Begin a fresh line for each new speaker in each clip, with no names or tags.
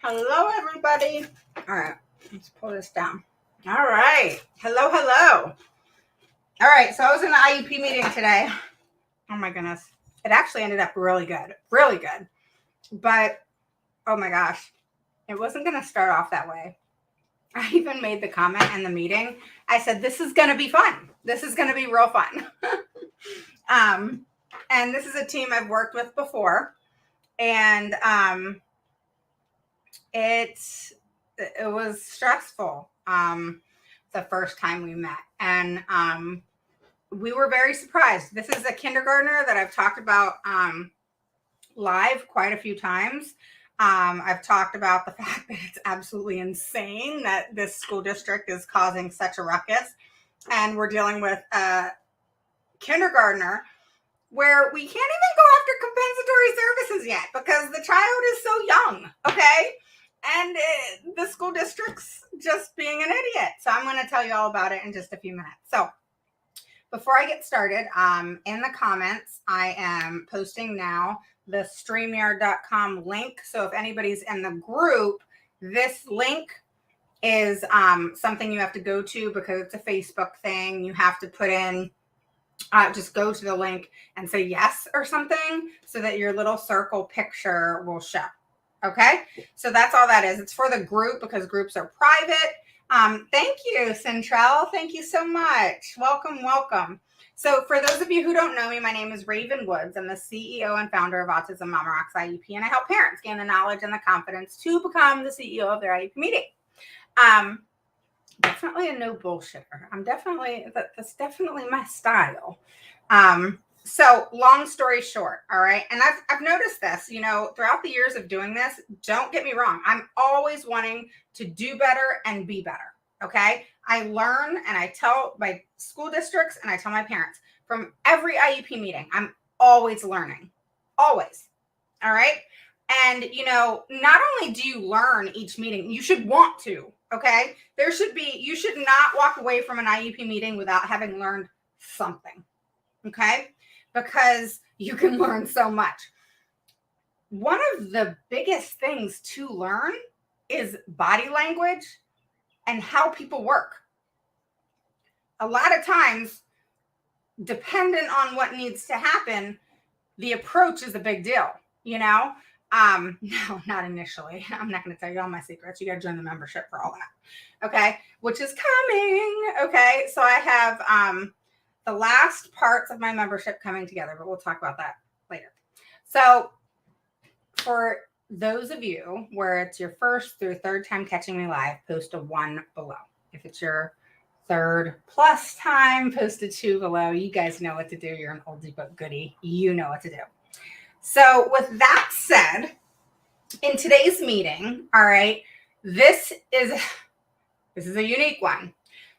Hello, everybody. All right, let's pull this down. All right. Hello. All right, so I was in the IEP meeting today. Oh my goodness. It actually ended up really good. But, oh my gosh, it wasn't going to start off that way. I even made the comment in the meeting. I said, this is going to be fun. This is going to be real fun. And this is a team I've worked with before. And it was stressful the first time we met. And we were very surprised. This is a kindergartner that I've talked about live quite a few times. I've talked about the fact that it's absolutely insane that this school district is causing such a ruckus. And we're dealing with a kindergartner where we can't even go after compensatory services yet because the child is so young, okay? And the school district's just being an idiot. So I'm going to tell you all about it in just a few minutes. So before I get started, in the comments, I am posting now the StreamYard.com link. So if anybody's in the group, this link is something you have to go to because it's a Facebook thing. You have to put in, just go to the link and say yes or something so that your little circle picture will show. Okay, so that's all that is. It's for the group because groups are private. Thank you, Centrell. Thank you so much. Welcome. So for those of you who don't know me, my name is Raven Woods. I'm the CEO and founder of Autism Mama Rocks IEP, and I help parents gain the knowledge and the confidence to become the CEO of their IEP meeting. Definitely a no bullshitter. That's definitely my style. So long story short, all right. And I've noticed this, throughout the years of doing this, don't get me wrong. I'm always wanting to do better and be better. Okay. I learn and I tell my school districts and I tell my parents from every IEP meeting, I'm always learning, always. All right. And, not only do you learn each meeting, you should want to, okay? You should not walk away from an IEP meeting without having learned something, okay? Because you can learn so much. One of the biggest things to learn is body language and how people work. A lot of times, dependent on what needs to happen, the approach is a big deal, No, not initially. I'm not going to tell you all my secrets. You got to join the membership for all that. Okay. Which is coming. Okay. So I have the last parts of my membership coming together, but we'll talk about that later. So for those of you where it's your first through third time catching me live, post a 1 below. If it's your third plus time, post a 2 below. You guys know what to do. You're an oldie but goodie. You know what to do. So with that said, in today's meeting, all right, this is a unique one.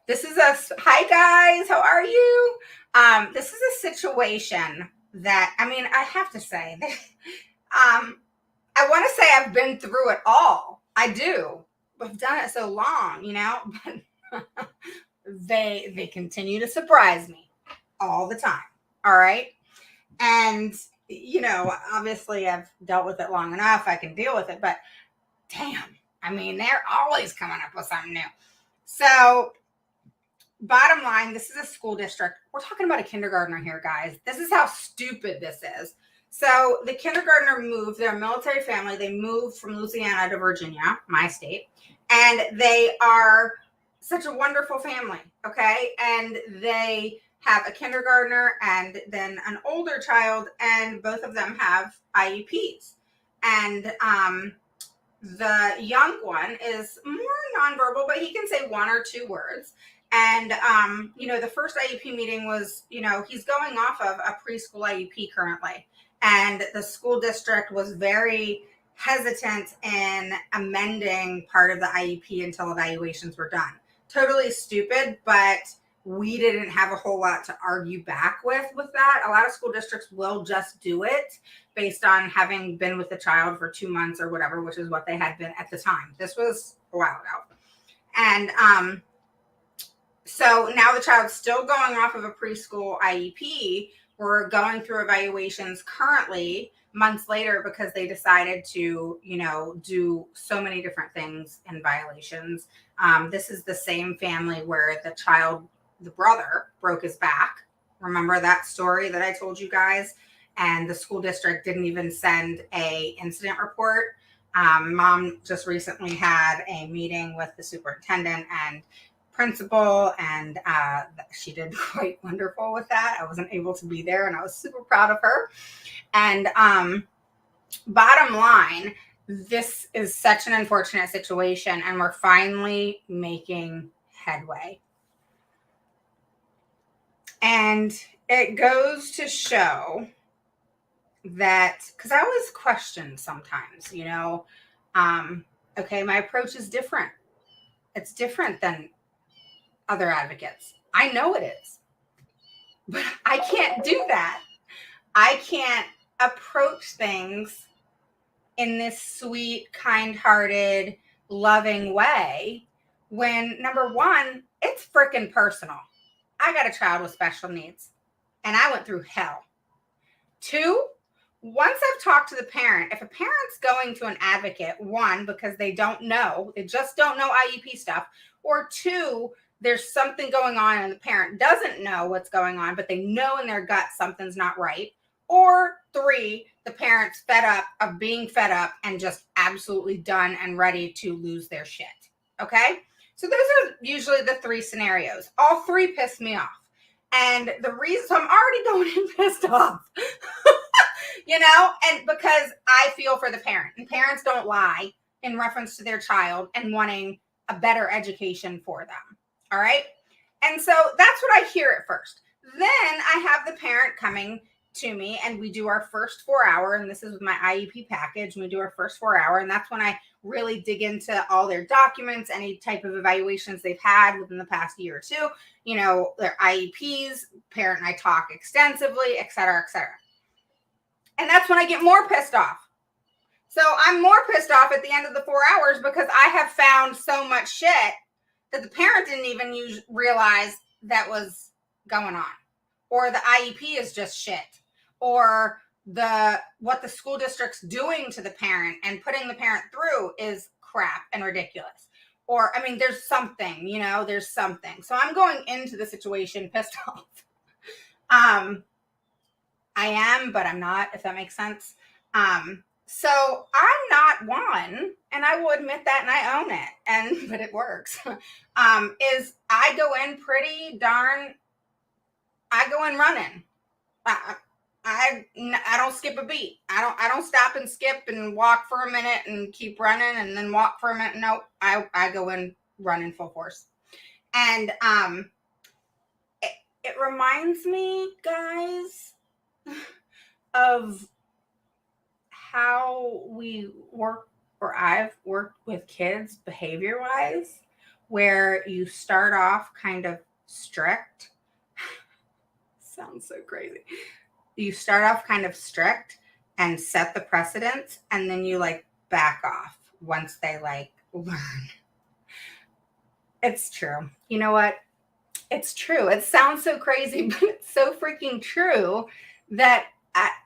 This is hi guys, how are you? This is a situation that, I have to say, I want to say I've been through it all. I do. I've done it so long, but they continue to surprise me all the time. All right. And obviously I've dealt with it long enough. I can deal with it, but damn, they're always coming up with something new. So bottom line, this is a school district. We're talking about a kindergartner here, guys. This is how stupid this is. So the kindergartner moved, they're a military family. They moved from Louisiana to Virginia, my state, and they are such a wonderful family. Okay. And they have a kindergartner and then an older child, and both of them have IEPs. And the young one is more nonverbal, but he can say 1 or 2 words. And, the first IEP meeting was, he's going off of a preschool IEP currently. And the school district was very hesitant in amending part of the IEP until evaluations were done. Totally stupid, but we didn't have a whole lot to argue back with that. A lot of school districts will just do it based on having been with the child for 2 months or whatever, which is what they had been at the time. This was a while ago. And so now the child's still going off of a preschool IEP, were going through evaluations currently months later because they decided to, do so many different things in violations. This is the same family where the brother broke his back. Remember that story that I told you guys? And the school district didn't even send a incident report. Mom just recently had a meeting with the superintendent and principal, and she did quite wonderful with that. I wasn't able to be there, and I was super proud of her. And bottom line, this is such an unfortunate situation, and we're finally making headway. And it goes to show that, because I always question sometimes, okay, my approach is different. It's different than other advocates. I know it is, but I can't do that. I can't approach things in this sweet, kind-hearted, loving way when, number one, it's freaking personal. I got a child with special needs, and I went through hell. Two, once I've talked to the parent, if a parent's going to an advocate, one, because they just don't know IEP stuff, or two, there's something going on and the parent doesn't know what's going on, but they know in their gut something's not right, or three, the parent's fed up of being fed up and just absolutely done and ready to lose their shit. Okay? So those are usually the three scenarios. All three piss me off. And the reason, so I'm already going in pissed off, and because I feel for the parent, and parents don't lie in reference to their child and wanting a better education for them. All right. And so that's what I hear at first. Then I have the parent coming to me, and we do our first 4 hour, and this is with my IEP package, and we do our first 4 hour, and that's when I really dig into all their documents, any type of evaluations they've had within the past year or two, their IEPs, parent and I talk extensively, et cetera, et cetera. And that's when I get more pissed off. So I'm more pissed off at the end of the 4 hours because I have found so much shit that the parent didn't even realize that was going on. Or the IEP is just shit. Or what the school district's doing to the parent and putting the parent through is crap and ridiculous. Or, there's something, there's something. So I'm going into the situation pissed off. I am, but I'm not, if that makes sense. So I'm not one, and I will admit that, and I own it, but it works. Is I go in I go in running. I don't skip a beat. I don't stop and skip and walk for a minute and keep running and then walk for a minute. Nope. I go in running full force. And it reminds me, guys, of how we work, or I've worked with kids behavior wise, where you start off kind of strict. Sounds so crazy. You start off kind of strict and set the precedents, and then you back off once they learn. It's true. You know what? It's true. It sounds so crazy, but it's so freaking true that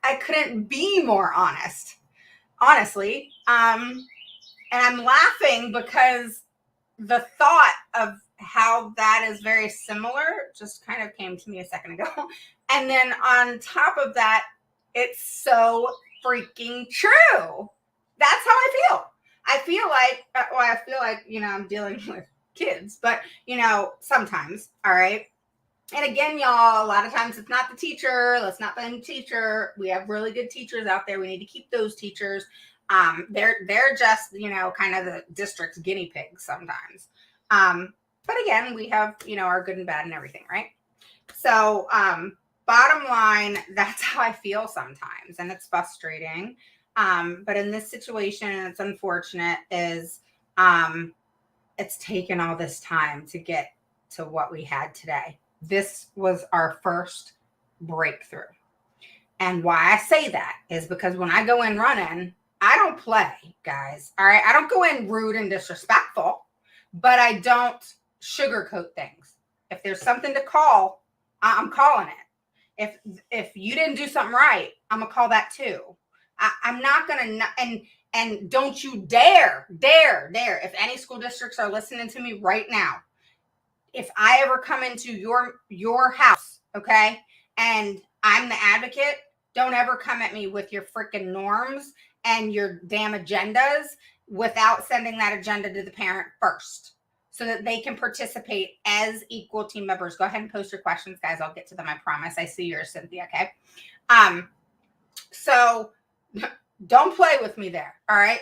I couldn't be more honest, honestly. And I'm laughing because the thought of how that is very similar just kind of came to me a second ago. And then on top of that, it's so freaking true. That's how I feel. I feel like, I'm dealing with kids, but, sometimes, all right. And again, y'all, a lot of times it's not the teacher. Let's not blame the teacher. We have really good teachers out there. We need to keep those teachers. They're just, kind of the district's guinea pigs sometimes. But again, we have, our good and bad and everything, right? So, bottom line, that's how I feel sometimes, and it's frustrating. But in this situation, it's unfortunate, is it's taken all this time to get to what we had today. This was our first breakthrough. And why I say that is because when I go in running, I don't play, guys. All right. I don't go in rude and disrespectful, but I don't sugarcoat things. If there's something to call, I'm calling it. If you didn't do something right, I'm gonna call that too. I'm not gonna and don't you dare. If any school districts are listening to me right now, if I ever come into your house, okay, and I'm the advocate, don't ever come at me with your freaking norms and your damn agendas without sending that agenda to the parent first so that they can participate as equal team members. Go ahead and post your questions, guys. I'll get to them. I promise. I see yours, Cynthia. Okay. So don't play with me there. All right.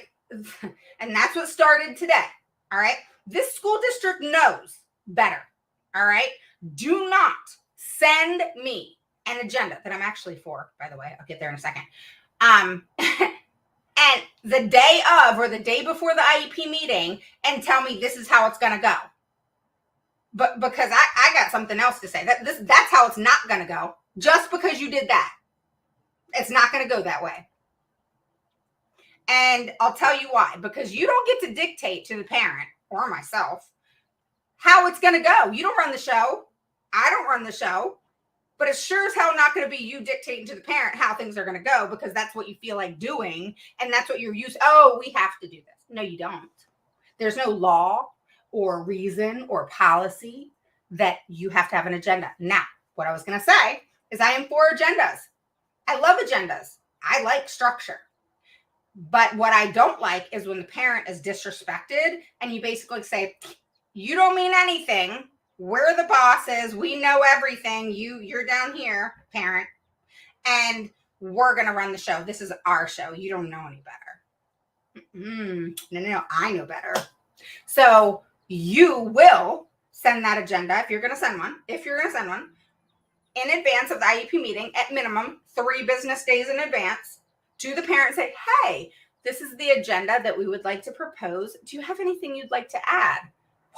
And that's what started today. All right. This school district knows better. All right. Do not send me an agenda that I'm actually for, by the way. I'll get there in a second. And the day of or the day before the IEP meeting and tell me this is how it's going to go. But because I got something else to say. That's how it's not going to go. Just because you did that. It's not going to go that way. And I'll tell you why. Because you don't get to dictate to the parent or myself how it's going to go. You don't run the show. I don't run the show. But it's sure as hell not going to be you dictating to the parent how things are going to go because that's what you feel like doing. And that's what you're used to. Oh, we have to do this. No, you don't. There's no law or reason or policy that you have to have an agenda. Now, what I was going to say is I am for agendas. I love agendas. I like structure. But what I don't like is when the parent is disrespected and you basically say, you don't mean anything. We're the bosses. We know everything. You're down here, parent. And we're going to run the show. This is our show. You don't know any better. No, I know better. So you will send that agenda if you're going to send one. In advance of the IEP meeting, at minimum 3 business days in advance, to the parent, say, hey, this is the agenda that we would like to propose. Do you have anything you'd like to add?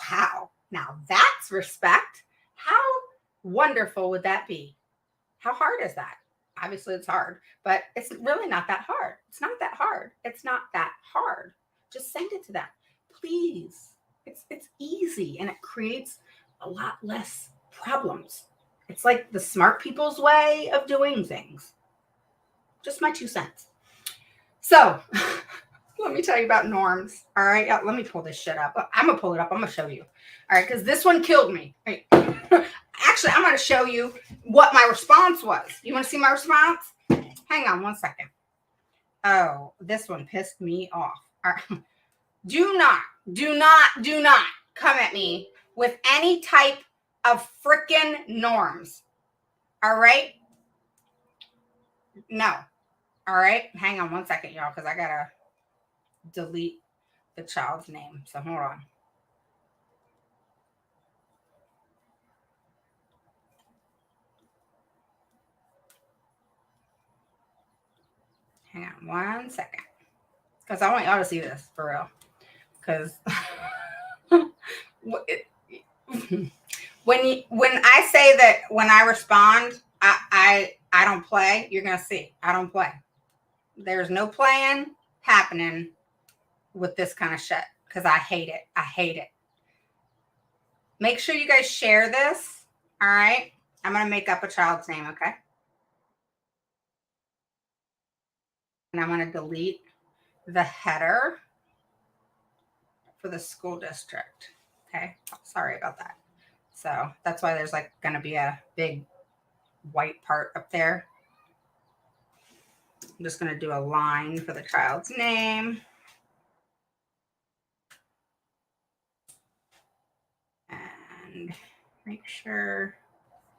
Wow. Now that's respect. How wonderful would that be? How hard is that? Obviously it's hard, but it's really not that hard. It's not that hard. Just send it to them. Please. It's easy and it creates a lot less problems. It's like the smart people's way of doing things. Just my 2 cents. So let me tell you about norms. All right. Let me pull this shit up. I'm going to pull it up. I'm going to show you. All right. Because this one killed me. Actually, I'm going to show you what my response was. You want to see my response? Hang on 1 second. Oh, this one pissed me off. All right. Do not come at me with any type of freaking norms. All right. No. All right. Hang on 1 second, y'all, because I got to delete the child's name. So hold on. Hang on 1 second. Because I want y'all to see this for real. Because when I say that when I respond, I don't play, you're going to see. I don't play. There's no playing happening with this kind of shit because I hate it. I hate it. Make sure you guys share this. All right. I'm going to make up a child's name. Okay. And I'm going to delete the header for the school district. Okay. Sorry about that. So that's why there's like going to be a big white part up there. I'm just going to do a line for the child's name. And make sure.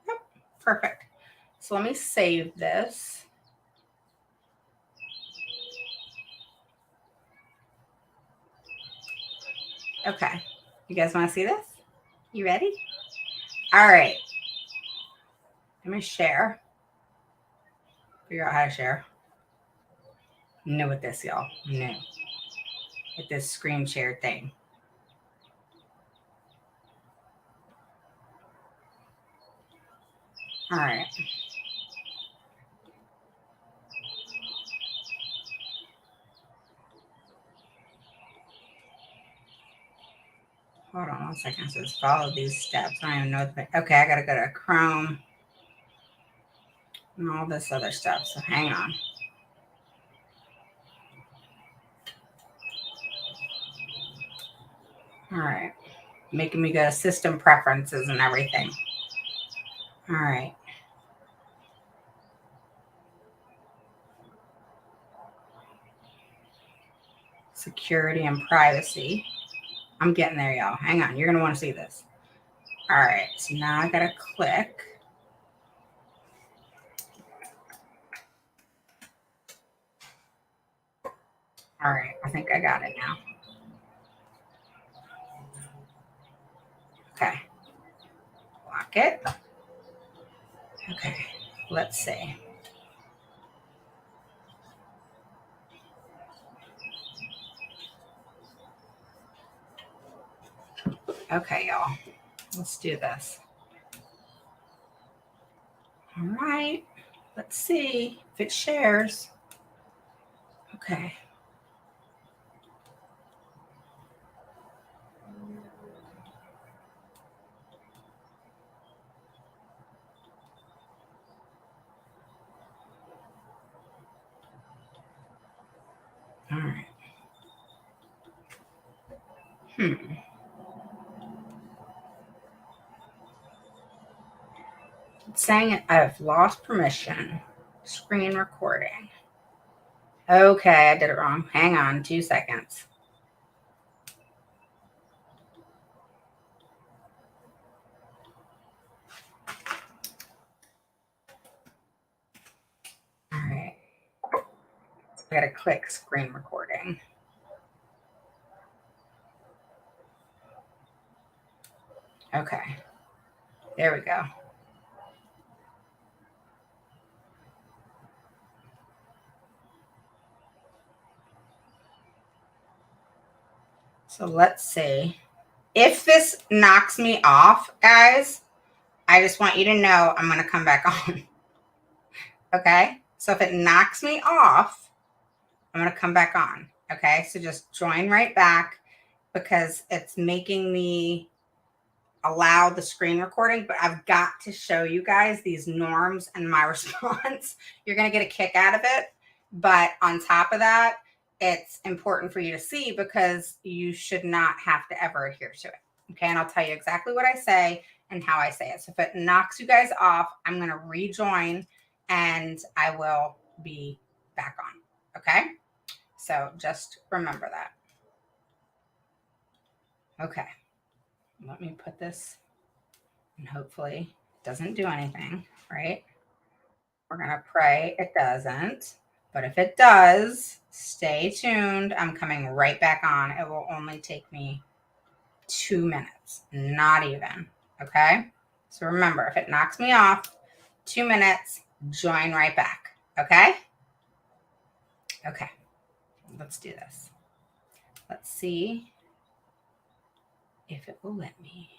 Yep, perfect. So let me save this. Okay. You guys want to see this? You ready? All right. Let me share. Figure out how to share. New with this, y'all. New. With this screen share thing. All right. Hold on 1 second. It says follow these steps. I don't even know. Okay, I got to go to Chrome. and all this other stuff. So hang on. All right. Making me go to system preferences and everything. All right. Security and privacy. I'm getting there, y'all. Hang on. You're going to want to see this. All right. So now I got to click. All right. I think I got it now. Okay. Lock it. Okay. Let's see. Okay, y'all. Let's do this. All right. Let's see if it shares. Okay. All right. It's saying I've lost permission. Screen recording. Okay, I did it wrong. Hang on 2 seconds. All right. I gotta click screen recording. Okay. There we go. So let's see. If this knocks me off, guys, I just want you to know I'm going to come back on. Okay? So if it knocks me off, I'm going to come back on. Okay? So just join right back because it's making me allow the screen recording, but I've got to show you guys these norms and my response. You're going to get a kick out of it. But on top of that, it's important for you to see because you should not have to ever adhere to it. Okay. And I'll tell you exactly what I say and how I say it. So if it knocks you guys off, I'm going to rejoin and I will be back on. Okay. So just remember that. Okay. Let me put this and hopefully it doesn't do anything, right? We're going to pray it doesn't. But if it does, stay tuned. I'm coming right back on. It will only take me 2 minutes, not even. Okay. So remember, if it knocks me off, 2 minutes, join right back. Okay. Okay. Let's do this. Let's see if it will let me.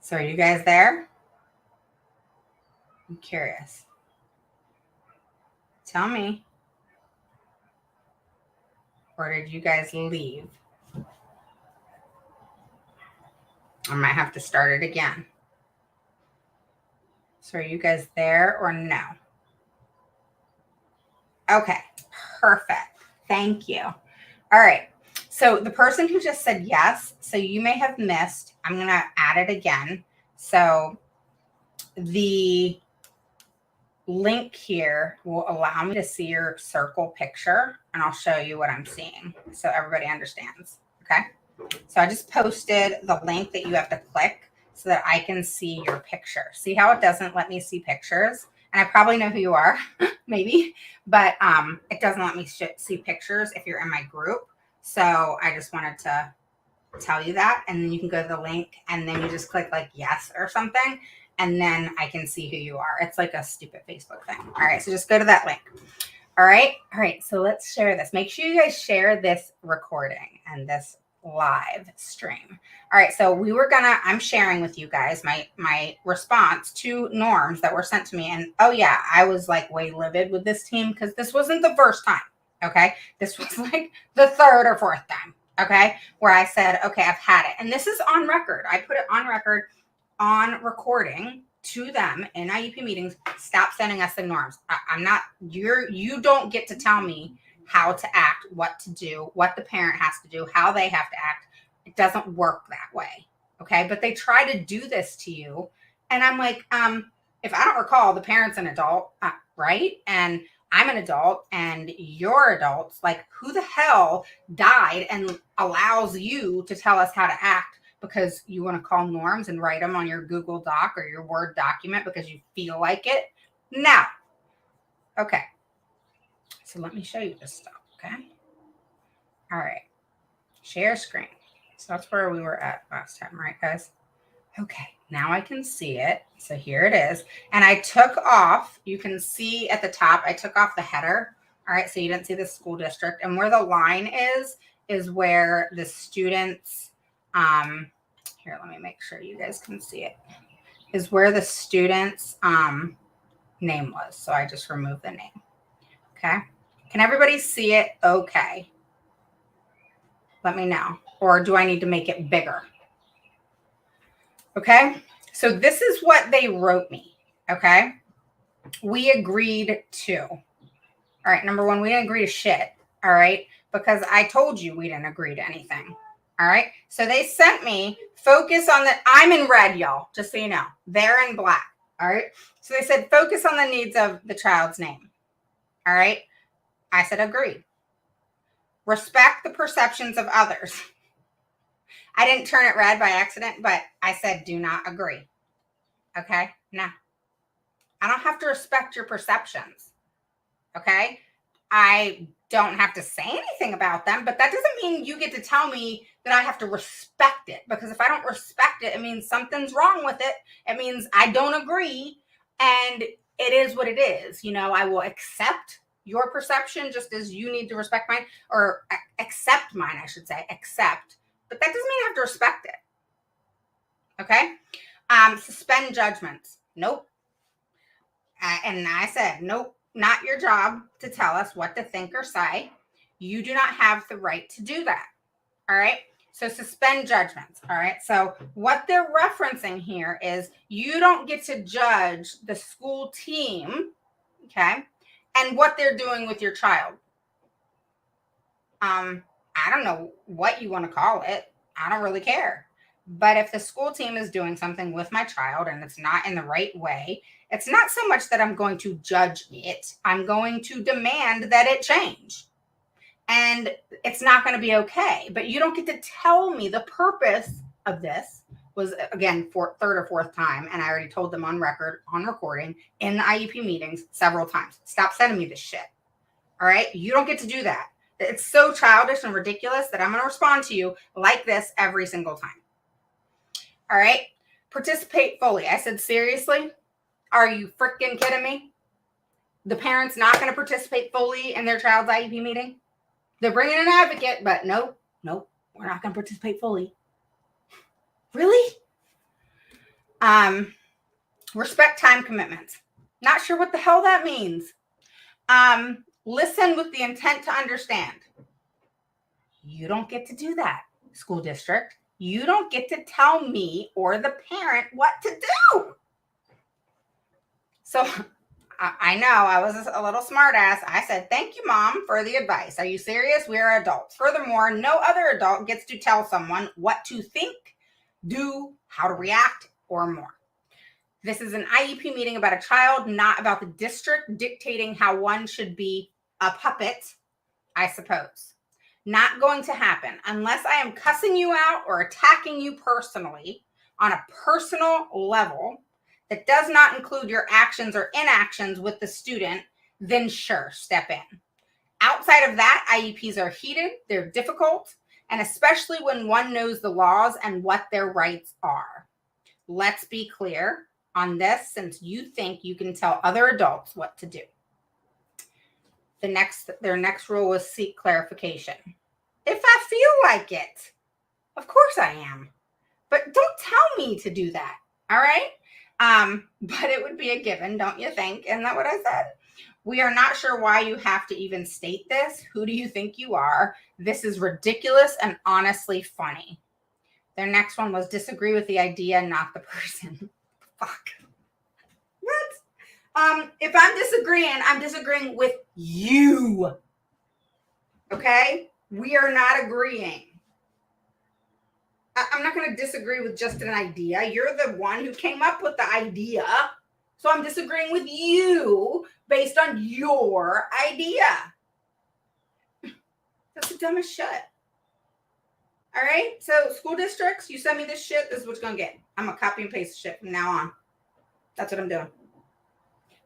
So are you guys there? I'm curious. Tell me. Or did you guys leave? I might have to start it again. So are you guys there or no? Okay, perfect. Thank you. All right. So the person who just said yes, so you may have missed, I'm going to add it again. So the link here will allow me to see your circle picture, and I'll show you what I'm seeing so everybody understands. Okay. So I just posted the link that you have to click so that I can see your picture. See how it doesn't let me see pictures? And I probably know who you are, maybe, but it doesn't let me see pictures if you're in my group. So I just wanted to tell you that. And then you can go to the link and then you just click like yes or something. And then I can see who you are. It's like a stupid Facebook thing. All right. So just go to that link. All right. All right. So let's share this. Make sure you guys share this recording and this live stream. All right. So I'm sharing with you guys my response to norms that were sent to me. And oh yeah, I was like way livid with this team because this wasn't the first time. Okay. This was like the third or fourth time. Okay. Where I said, okay, I've had it. And this is on record. I put it on record on recording to them in IEP meetings. Stop sending us the norms. You don't get to tell me how to act, what to do, what the parent has to do, how they have to act. It doesn't work that way. Okay. But they try to do this to you. And I'm like, if I don't recall, the parent's an adult, right? And I'm an adult and you're adults. Like, who the hell died and allows you to tell us how to act because you want to call norms and write them on your Google Doc or your Word document because you feel like it? No. Okay. So let me show you this stuff, okay? All right. Share screen. So that's where we were at last time, right, guys? Okay. Now I can see it. So here it is. And I took off, you can see at the top, I took off the header. All right. So you didn't see the school district. And where the line is where the students, here, let me make sure you guys can see it, is where the student's name was. So I just removed the name. Okay. Can everybody see it? Okay. Let me know. Or do I need to make it bigger? Okay. So this is what they wrote me. Okay. We agreed to. All right. Number one, we didn't agree to shit. All right. Because I told you we didn't agree to anything. All right. So they sent me focus on the, I'm in red, y'all, just so you know. They're in black. All right. So they said focus on the needs of the child's name. All right. I said agreed. Respect the perceptions of others. I didn't turn it red by accident, but I said do not agree. Okay. No. I don't have to respect your perceptions. Okay. I don't have to say anything about them, but that doesn't mean you get to tell me that I have to respect it, because if I don't respect it, it means something's wrong with it. It means I don't agree, and it is what it is. You know, I will accept your perception just as you need to respect mine, or accept mine, I should say, accept, but that doesn't mean I have to respect it. Okay. Suspend judgments. Nope. And I said, nope, not your job to tell us what to think or say. You do not have the right to do that. All right. So suspend judgments. All right. So what they're referencing here is you don't get to judge the school team. Okay. And what they're doing with your child. I don't know what you want to call it. I don't really care. But if the school team is doing something with my child and it's not in the right way, it's not so much that I'm going to judge it. I'm going to demand that it change. And it's not going to be okay. But you don't get to tell me the purpose of this was, again, third or fourth time. And I already told them on record, on recording, in the IEP meetings several times. Stop sending me this shit. All right? You don't get to do that. It's so childish and ridiculous that I'm going to respond to you like this every single time. All right. Participate fully. I said, seriously? Are you freaking kidding me? The parent's not going to participate fully in their child's IEP meeting? They're bringing an advocate, but nope, we're not going to participate fully. Really? Respect time commitments. Not sure what the hell that means. Listen with the intent to understand. You don't get to do that, school district. You don't get to tell me or the parent what to do. So I know I was a little smart ass. I said, thank you, Mom, for the advice. Are you serious? We are adults. Furthermore, no other adult gets to tell someone what to think, do, how to react, or more. This is an IEP meeting about a child, not about the district dictating how one should be a puppet, I suppose. Not going to happen unless I am cussing you out or attacking you personally on a personal level that does not include your actions or inactions with the student, then sure, step in. Outside of that, IEPs are heated, they're difficult, and especially when one knows the laws and what their rights are. Let's be clear on this, since you think you can tell other adults what to do. Their next rule was seek clarification. If I feel like it, of course I am. But don't tell me to do that, all right? But it would be a given, don't you think? Isn't that what I said? We are not sure why you have to even state this. Who do you think you are? This is ridiculous and honestly funny. Their next one was disagree with the idea, not the person. Fuck. What? If I'm disagreeing with you. Okay? We are not agreeing. I'm not going to disagree with just an idea. You're the one who came up with the idea. So I'm disagreeing with you based on your idea. That's the dumbest shit. All right? So school districts, you send me this shit, this is what you're going to get. I'm going to copy and paste the shit from now on. That's what I'm doing.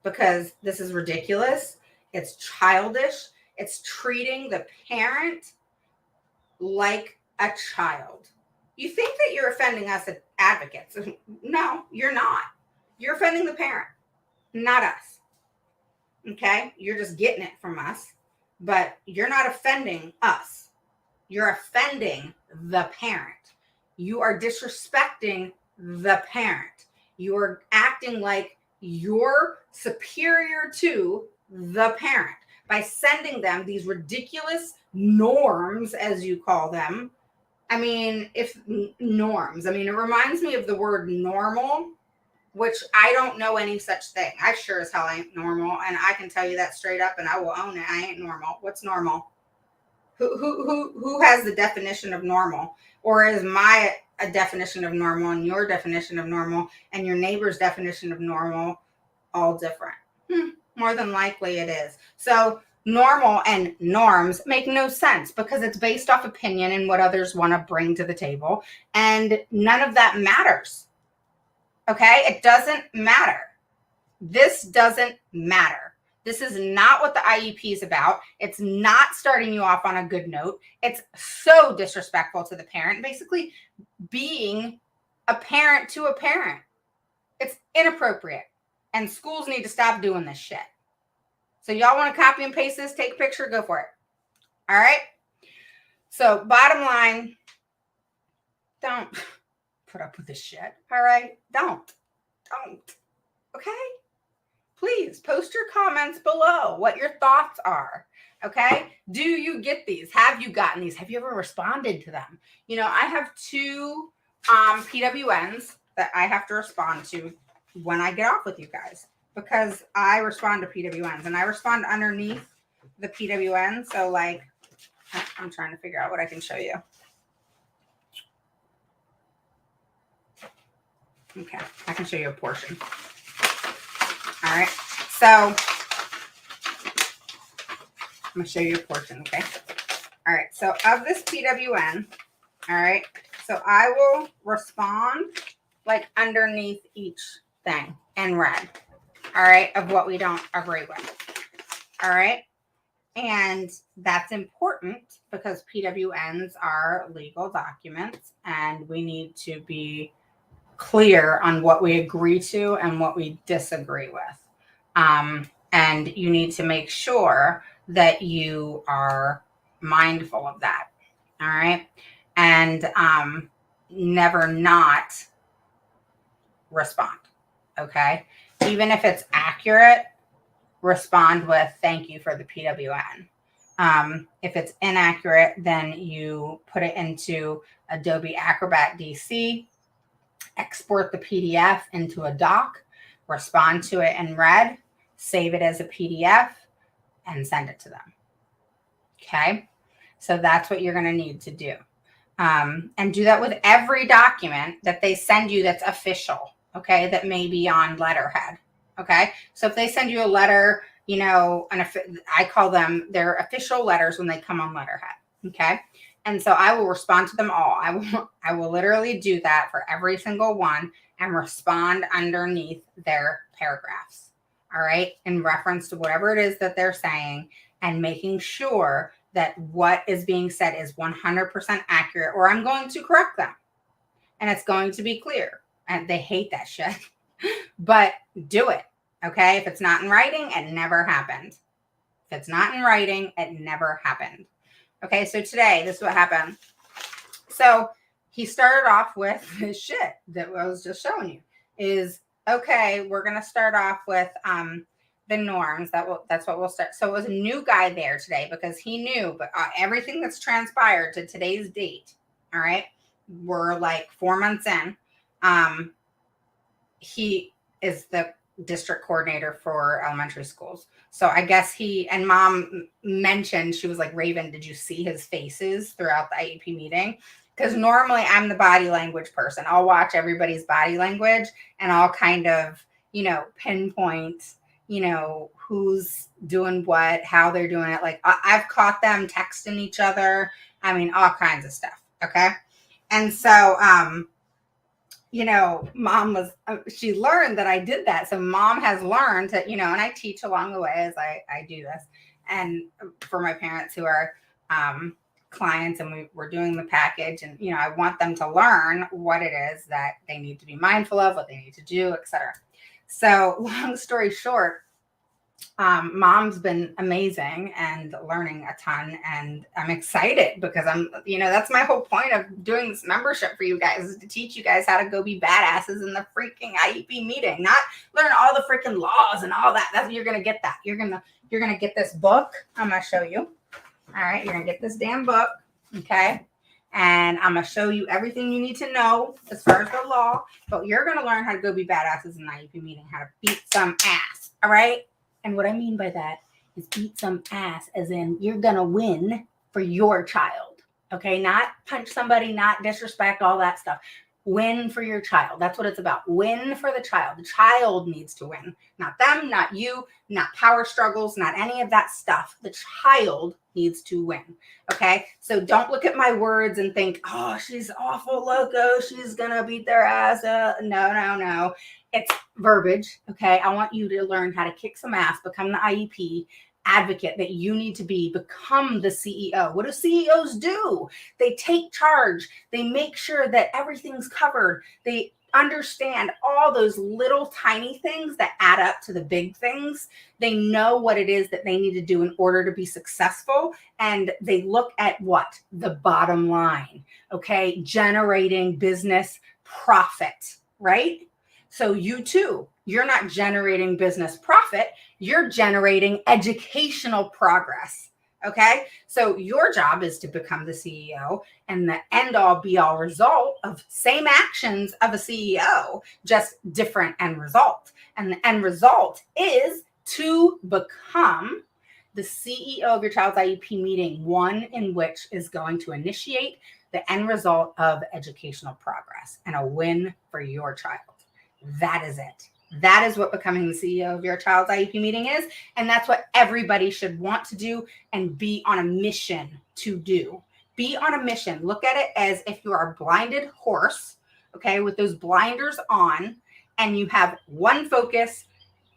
Because this is ridiculous. It's childish. It's treating the parent like a child. You think that you're offending us as advocates. No, you're not. You're offending the parent, not us. Okay? You're just getting it from us, but you're not offending us. You're offending the parent. You are disrespecting the parent. You are acting like you're superior to the parent by sending them these ridiculous norms, as you call them. I mean, norms, it reminds me of the word normal, which I don't know any such thing. I sure as hell ain't normal, and I can tell you that straight up, and I will own it. I ain't normal. What's normal? Who has the definition of normal? Or is my definition of normal and your definition of normal and your neighbor's definition of normal all different? More than likely it is. So normal and norms make no sense because it's based off opinion and what others want to bring to the table. And none of that matters. Okay? It doesn't matter. This doesn't matter. This is not what the IEP is about. It's not starting you off on a good note. It's so disrespectful to the parent, basically being a parent to a parent. It's inappropriate. And schools need to stop doing this shit. So y'all want to copy and paste this, take a picture, go for it. All right? So bottom line, don't put up with this shit. All right? Don't. Okay? Please post your comments below what your thoughts are. Okay? Do you get these? Have you gotten these? Have you ever responded to them? I have 2 PWNs that I have to respond to when I get off with you guys, because I respond to PWNs and I respond underneath the PWN. So like, I'm trying to figure out what I can show you. Okay, I can show you a portion. All right, so I'm gonna show you a portion, okay? All right, so of this PWN, all right, so I will respond like underneath each thing in red, all right, of what we don't agree with, all right? And that's important because PWNs are legal documents and we need to be clear on what we agree to and what we disagree with. And you need to make sure that you are mindful of that, all right? And never not respond, okay? Even if it's accurate, respond with thank you for the PWN. If it's inaccurate, then you put it into Adobe Acrobat DC, export the PDF into a doc, respond to it in red, save it as a PDF, and send it to them. Okay, so that's what you're going to need to do. And do that with every document that they send you that's official, okay, that may be on letterhead. Okay, so if they send you a letter, you know, I call them their official letters when they come on letterhead. Okay, and so I will respond to them all. I will literally do that for every single one and respond underneath their paragraphs. All right, in reference to whatever it is that they're saying, and making sure that what is being said is 100% accurate, or I'm going to correct them. And it's going to be clear. And they hate that shit. But do it. Okay? If it's not in writing, it never happened. If it's not in writing, it never happened. Okay, so today, this is what happened. So he started off with his shit that I was just showing you. Is, okay, we're going to start off with the norms. That's what we'll start. So it was a new guy there today because he knew, but everything that's transpired to today's date, all right, we're like 4 months in. He is the district coordinator for elementary schools. So I guess he and mom mentioned, she was like, Raven, did you see his faces throughout the IEP meeting? Because normally I'm the body language person. I'll watch everybody's body language and I'll kind of, you know, pinpoint, you know, who's doing what, how they're doing it. Like I've caught them texting each other. I mean, all kinds of stuff. Okay. And so, you know, mom was, she learned that I did that. So mom has learned that, you know, and I teach along the way as I do this. And for my parents who are clients and we're doing the package, and, you know, I want them to learn what it is that they need to be mindful of, what they need to do, etc. So long story short, mom's been amazing and learning a ton, and I'm excited because I'm, you know, that's my whole point of doing this membership for you guys, is to teach you guys how to go be badasses in the freaking IEP meeting, not learn all the freaking laws and all that. That's, you're gonna get that. You're gonna get this book. I'm gonna show you. All right, you're gonna get this damn book, okay? And I'm gonna show you everything you need to know as far as the law. But you're gonna learn how to go be badasses in the IEP meeting, how to beat some ass. All right. And what I mean by that is beat some ass, as in you're going to win for your child. Okay. Not punch somebody, not disrespect, all that stuff. Win for your child. That's what it's about. Win for the child. The child needs to win. Not them, not you, not power struggles, not any of that stuff. The child needs to win. Okay. So don't look at my words and think, oh, she's awful loco, she's going to beat their ass. No. It's verbiage. Okay. I want you to learn how to kick some ass, become the IEP advocate that you need to be, become the CEO. What do CEOs do? They take charge. They make sure that everything's covered. They understand all those little tiny things that add up to the big things. They know what it is that they need to do in order to be successful. And they look at what? The bottom line. Okay. Generating business profit, right? So you too, you're not generating business profit, you're generating educational progress. Okay. So your job is to become the CEO, and the end all be all result of same actions of a CEO, just different end result. And the end result is to become the CEO of your child's IEP meeting, one in which is going to initiate the end result of educational progress and a win for your child. That is it. That is what becoming the CEO of your child's IEP meeting is. And that's what everybody should want to do and be on a mission to do. Be on a mission. Look at it as if you are a blinded horse, okay, with those blinders on, and you have one focus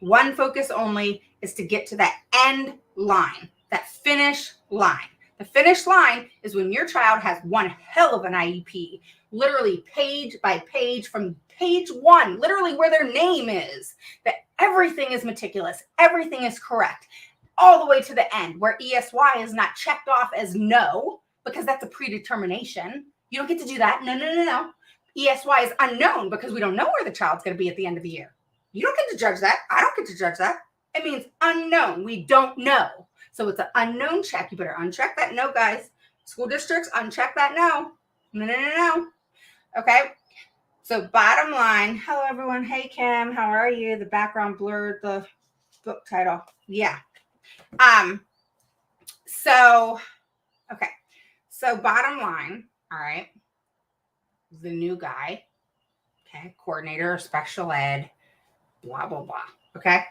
only, is to get to that end line, that finish line. The finish line is when your child has one hell of an IEP, literally page by page, from page one, literally where their name is, that everything is meticulous, everything is correct, all the way to the end where ESY is not checked off as no, because that's a predetermination. You don't get to do that. No. ESY is unknown because we don't know where the child's going to be at the end of the year. You don't get to judge that. I don't get to judge that. It means unknown. We don't know. So it's an unknown check. You better uncheck that no, guys. School districts, uncheck that no. No. Okay. So bottom line, hello everyone. Hey Kim, how are you? The background blurred the book title. Yeah. So, okay. So bottom line, all right, the new guy, okay, coordinator of special ed, blah, blah, blah. Okay.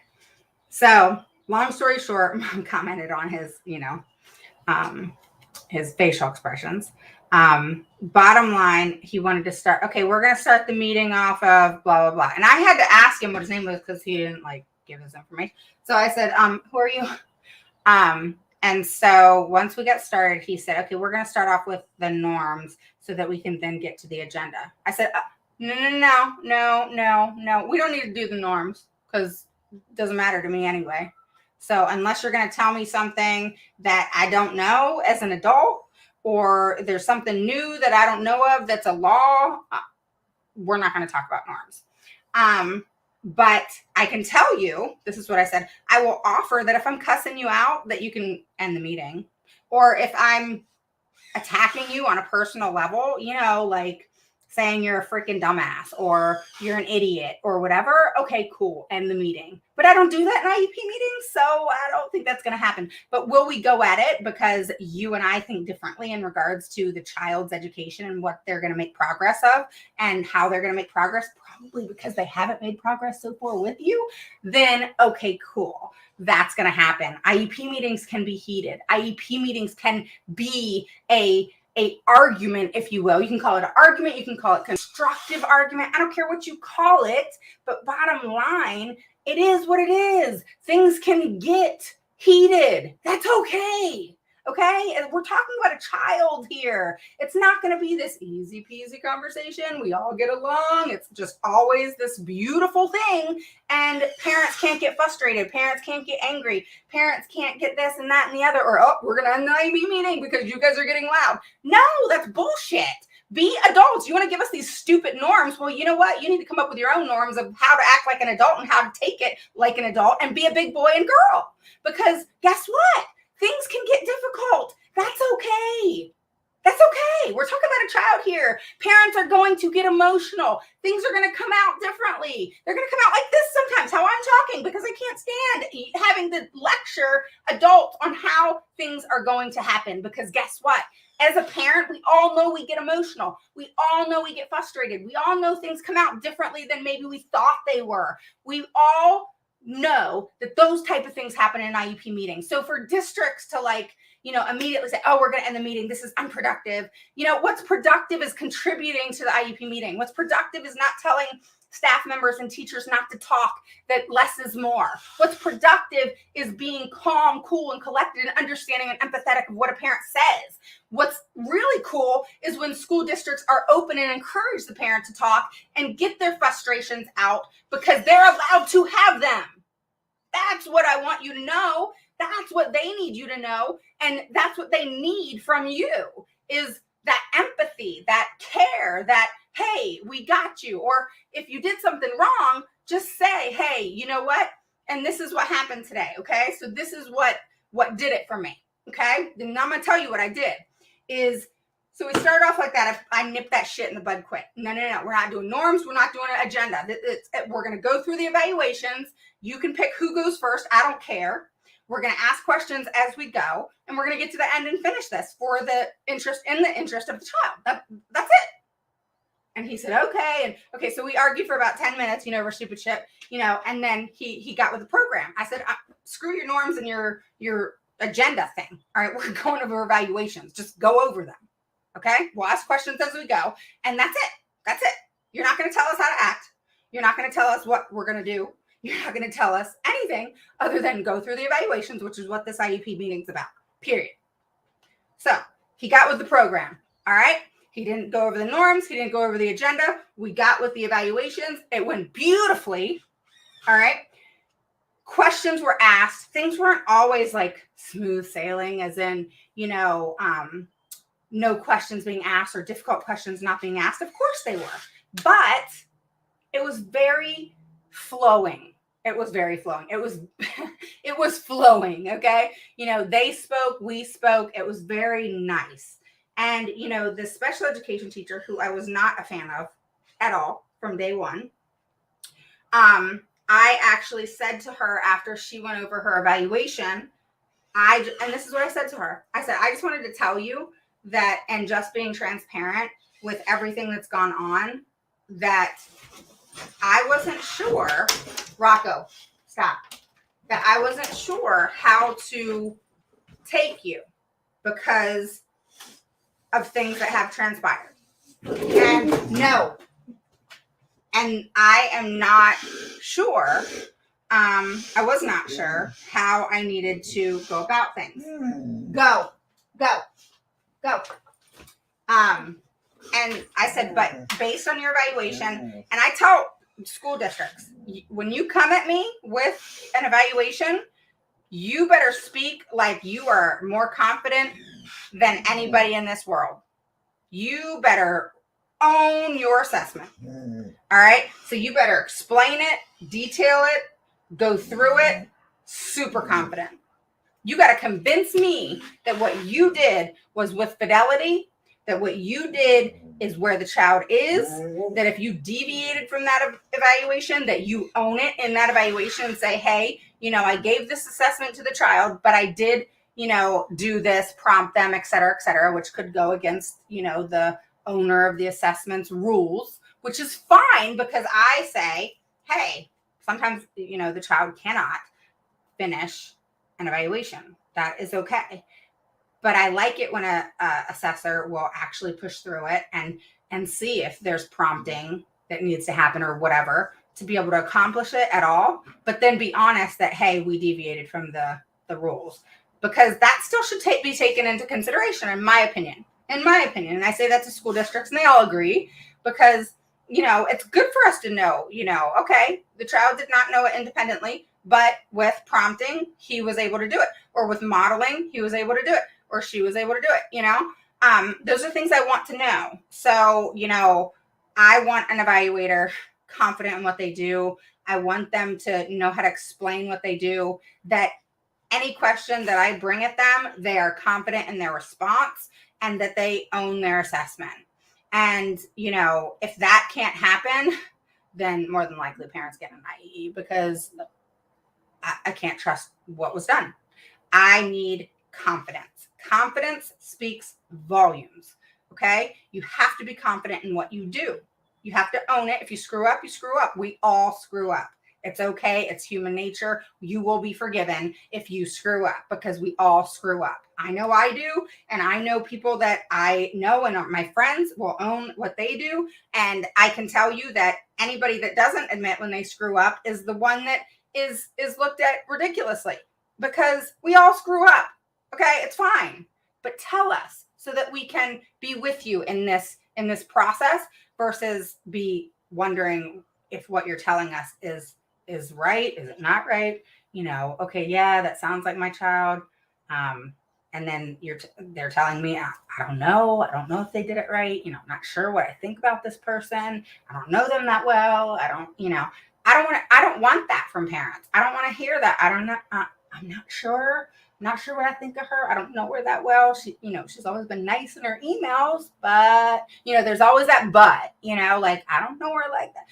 So long story short, Mom commented on his, his facial expressions. Bottom line, he wanted to start, okay, we're going to start the meeting off of blah, blah, blah. And I had to ask him what his name was because he didn't give his information. So I said, who are you? And so once we got started, he said, okay, we're going to start off with the norms so that we can then get to the agenda. I said, no. We don't need to do the norms because it doesn't matter to me anyway. So unless you're going to tell me something that I don't know as an adult, or there's something new that I don't know of that's a law, we're not going to talk about norms. But I can tell you, this is what I said, I will offer that if I'm cussing you out, that you can end the meeting. Or if I'm attacking you on a personal level, like saying you're a freaking dumbass or you're an idiot or whatever, okay, cool, end the meeting. But I don't do that in IEP meetings, so I don't think that's going to happen. But will we go at it because you and I think differently in regards to the child's education and what they're going to make progress of and how they're going to make progress, probably because they haven't made progress so far with you, then okay, cool. That's going to happen. IEP meetings can be heated. IEP meetings can be a argument, if you will. You can call it an argument. You can call it constructive argument. I don't care what you call it, but bottom line, it is what it is. Things can get heated. That's okay. Okay. And we're talking about a child here. It's not going to be this easy peasy conversation. We all get along. It's just always this beautiful thing. And parents can't get frustrated. Parents can't get angry. Parents can't get this and that and the other. Or, oh, we're going to end the IEP meeting because you guys are getting loud. No, that's bullshit. Be adults. You want to give us these stupid norms? Well, you know what? You need to come up with your own norms of how to act like an adult and how to take it like an adult and be a big boy and girl. Because guess what? Things can get difficult. That's okay. That's okay. We're talking about a child here. Parents are going to get emotional. Things are going to come out differently. They're going to come out like this sometimes, how I'm talking, because I can't stand having to lecture adults on how things are going to happen. Because guess what? As a parent, we all know we get emotional. We all know we get frustrated. We all know things come out differently than maybe we thought they were. We all know that those type of things happen in IEP meetings. So for districts to immediately say, oh, we're going to end the meeting, this is unproductive. What's productive is contributing to the IEP meeting. What's productive is not telling staff members and teachers not to talk, that less is more. What's productive is being calm, cool, and collected and understanding and empathetic of what a parent says. What's really cool is when school districts are open and encourage the parent to talk and get their frustrations out because they're allowed to have them. That's what I want you to know. That's what they need you to know. And that's what they need from you is that empathy, that care, that, hey, we got you. Or if you did something wrong, just say, hey, you know what? And this is what happened today. Okay. So this is what did it for me. Okay. Then I'm going to tell you what I did is, so we started off like that. I nipped that shit in the bud quick. No. We're not doing norms. We're not doing an agenda. We're going to go through the evaluations. You can pick who goes first. I don't care. We're going to ask questions as we go, and we're going to get to the end and finish this for the interest of the child. That's it. And he said, okay. And okay, so we argued for about 10 minutes, over stupid shit, and then he got with the program. I said, screw your norms and your agenda thing. All right, we're going over evaluations. Just go over them. Okay, we'll ask questions as we go, and that's it. That's it. You're not going to tell us how to act. You're not going to tell us what we're going to do. You're not going to tell us anything other than go through the evaluations, which is what this IEP meeting's about, period. So he got with the program. All right. He didn't go over the norms. He didn't go over the agenda. We got with the evaluations. It went beautifully. All right. Questions were asked. Things weren't always like smooth sailing, as in, no questions being asked or difficult questions not being asked. Of course they were, but it was very flowing. It was very flowing. It was flowing. Okay. They spoke, we spoke. It was very nice. And, the special education teacher who I was not a fan of at all from day one, I actually said to her after she went over her evaluation, and this is what I said to her. I said, I just wanted to tell you that, and just being transparent with everything that's gone on, that I wasn't sure, Rocco, stop, that I wasn't sure how to take you because of things that have transpired. And no, and I am not sure. I was not sure how I needed to go about things. Go. And I said, but based on your evaluation, and I tell school districts, when you come at me with an evaluation, you better speak like you are more confident than anybody in this world. You better own your assessment. All right. So you better explain it, detail it, go through it, super confident. You got to convince me that what you did was with fidelity, that what you did is where the child is, that if you deviated from that evaluation, that you own it in that evaluation and say, hey, I gave this assessment to the child, but I did, do this, prompt them, et cetera, which could go against, the owner of the assessment's rules, which is fine because I say, hey, sometimes, the child cannot finish an evaluation. That is okay. But I like it when a assessor will actually push through it and see if there's prompting that needs to happen or whatever to be able to accomplish it at all. But then be honest that, hey, we deviated from the rules, because that still should be taken into consideration, in my opinion. And I say that to school districts, and they all agree, because it's good for us to know, okay, the child did not know it independently, but with prompting, he was able to do it, or with modeling, he was able to do it, or she was able to do it. Those are things I want to know. So, I want an evaluator confident in what they do. I want them to know how to explain what they do, that any question that I bring at them, they are confident in their response and that they own their assessment. And, if that can't happen, then more than likely parents get an IEE, because I can't trust what was done. I need confidence. Confidence speaks volumes. Okay. You have to be confident in what you do. You have to own it. If you screw up, you screw up. We all screw up. It's okay. It's human nature. You will be forgiven if you screw up, because we all screw up. I know I do. And I know people that I know and are my friends will own what they do. And I can tell you that anybody that doesn't admit when they screw up is the one that is looked at ridiculously, because we all screw up. Okay. It's fine, but tell us so that we can be with you in this process, versus be wondering if what you're telling us is right. Is it not right? Okay, yeah, that sounds like my child. And then they're telling me, I don't know. I don't know if they did it right. I'm not sure what I think about this person. I don't know them that well. I don't want that from parents. I don't want to hear that. I'm not sure. I'm not sure what I think of her. I don't know her that well. She's always been nice in her emails, but there's always that but, like, I don't know her like that,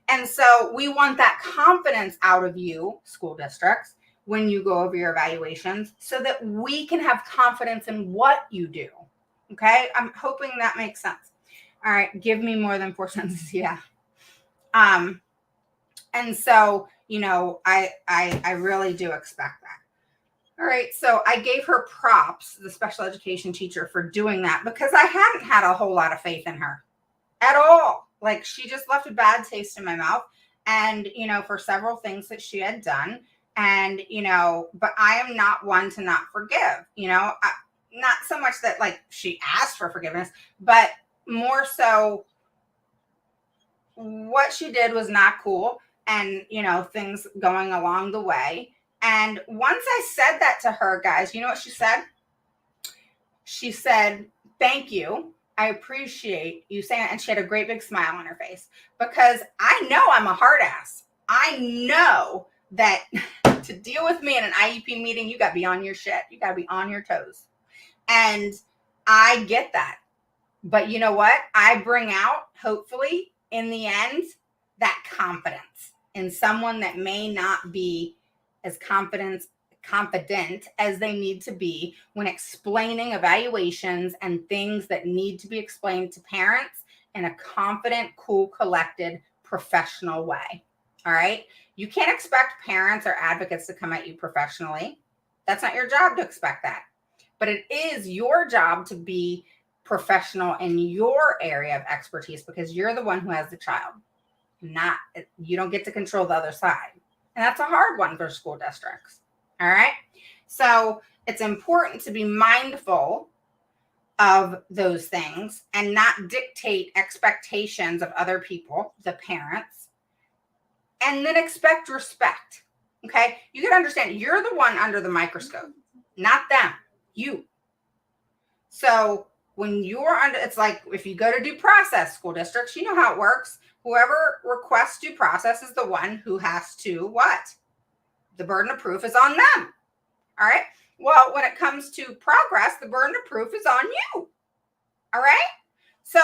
And so we want that confidence out of you, school districts, when you go over your evaluations, so that we can have confidence in what you do. Okay. I'm hoping that makes sense. All right. Give me more than 4 sentences. Yeah. And so, I really do expect that. All right. So I gave her props, the special education teacher, for doing that, because I hadn't had a whole lot of faith in her at all. Like, she just left a bad taste in my mouth, and, for several things that she had done. And, but I am not one to not forgive, not so much that, like, she asked for forgiveness, but more so what she did was not cool, and, things going along the way. And once I said that to her, guys, you know what she said? She said, thank you. I appreciate you saying it. And she had a great big smile on her face, because I know I'm a hard ass. I know that to deal with me in an IEP meeting, you got to be on your shit. You got to be on your toes. And I get that. But you know what? I bring out, hopefully, in the end, that confidence in someone that may not be as confident as they need to be when explaining evaluations and things that need to be explained to parents in a confident, cool, collected, professional way. All right. You can't expect parents or advocates to come at you professionally. That's not your job to expect that. But it is your job to be professional in your area of expertise because you're the one who has the child. You don't get to control the other side. And that's a hard one for school districts. All right. So it's important to be mindful of those things and not dictate expectations of other people, the parents, and then expect respect. Okay. You got to understand you're the one under the microscope, not them, you. So when you're under, it's like if you go to due process, school districts, you know how it works. Whoever requests due process is the one who has to what? The burden of proof is on them. All right. Well, when it comes to progress, the burden of proof is on you. All right. So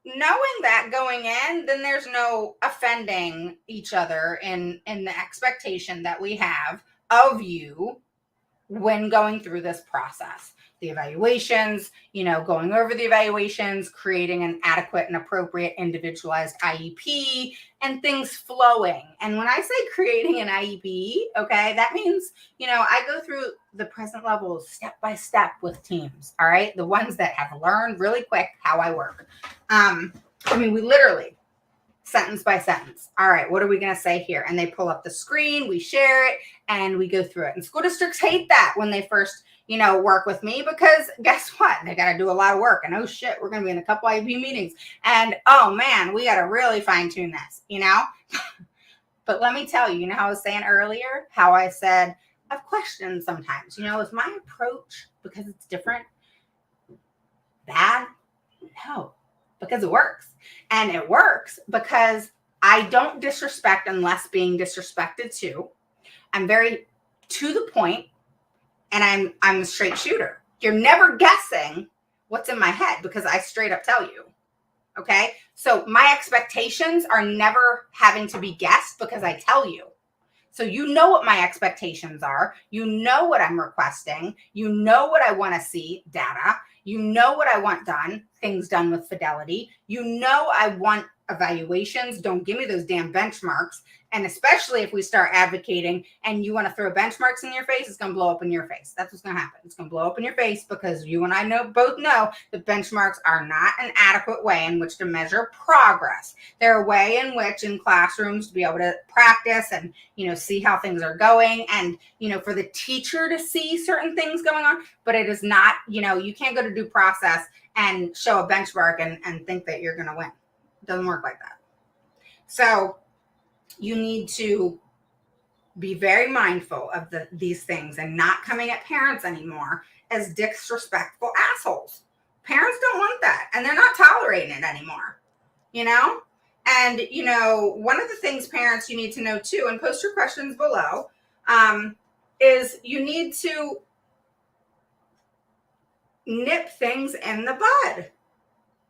knowing that going in, then there's no offending each other in the expectation that we have of you when going through this process. The evaluations, going over the evaluations, creating an adequate and appropriate individualized IEP, and things flowing. And when I say creating an IEP, okay, that means, I go through the present levels step by step with teams, all right? The ones that have learned really quick how I work. We literally, sentence by sentence. All right, what are we going to say here? And they pull up the screen, we share it, and we go through it. And school districts hate that when they first, work with me because guess what? They got to do a lot of work. And oh shit, we're going to be in a couple IEP meetings. And oh man, we got to really fine tune this, But let me tell you, how I was saying earlier, how I said, I have questions sometimes. Is my approach, because it's different, bad? No, because it works. And it works because I don't disrespect unless being disrespected to. I'm very to the point, and I'm a straight shooter. You're never guessing what's in my head because I straight up tell you. Okay? So my expectations are never having to be guessed because I tell you. So you know what my expectations are. You know what I'm requesting. You know what I want to see, data. You know what I want done, things done with fidelity. You know I want evaluations. Don't give me those damn benchmarks. And especially if we start advocating and you want to throw benchmarks in your face, it's going to blow up in your face. That's what's going to happen. It's going to blow up in your face because you and I both know that benchmarks are not an adequate way in which to measure progress. They're a way in which in classrooms to be able to practice and, see how things are going and, for the teacher to see certain things going on, but it is not, you can't go to due process and show a benchmark and think that you're going to win. It doesn't work like that. So you need to be very mindful of these things and not coming at parents anymore as disrespectful assholes. Parents don't want that, and they're not tolerating it anymore, And, one of the things parents you need to know too, and post your questions below, is you need to nip things in the bud.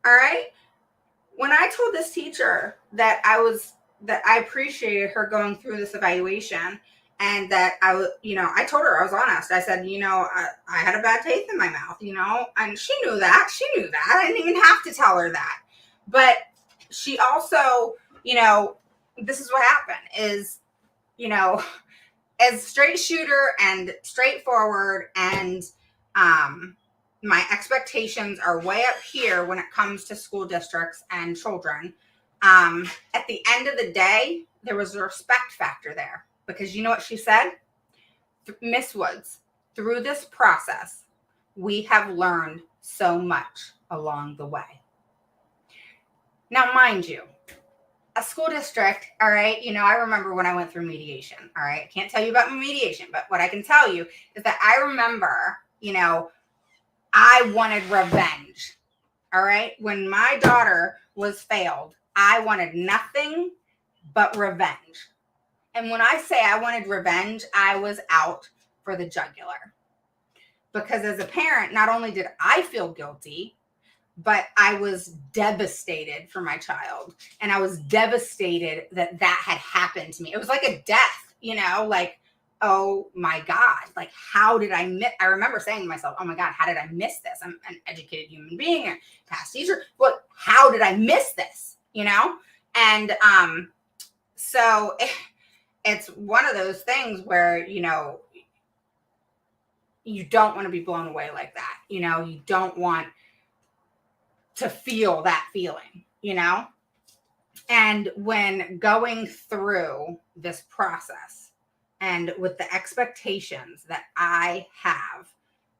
All right. When I told this teacher that I appreciated her going through this evaluation and that I told her, I was honest. I said, I had a bad taste in my mouth, and she knew that. I didn't even have to tell her that. But she also, this is what happened is, as straight shooter and straightforward and, my expectations are way up here when it comes to school districts and children. At the end of the day, there was a respect factor there because you know what she said? Miss Woods, through this process, we have learned so much along the way. Now, mind you, a school district, all right, I remember when I went through mediation, all right? I can't tell you about my mediation, but what I can tell you is that I remember, I wanted revenge, all right? When my daughter was failed, I wanted nothing but revenge. And when I say I wanted revenge, I was out for the jugular. Because as a parent, not only did I feel guilty, but I was devastated for my child. And I was devastated that that had happened to me. It was like a death, like, oh my God, like, how did I miss? I remember saying to myself, oh my God, how did I miss this? I'm an educated human being, a past teacher. But how did I miss this? And so it's one of those things where, you don't want to be blown away like that. You don't want to feel that feeling, And when going through this process and with the expectations that I have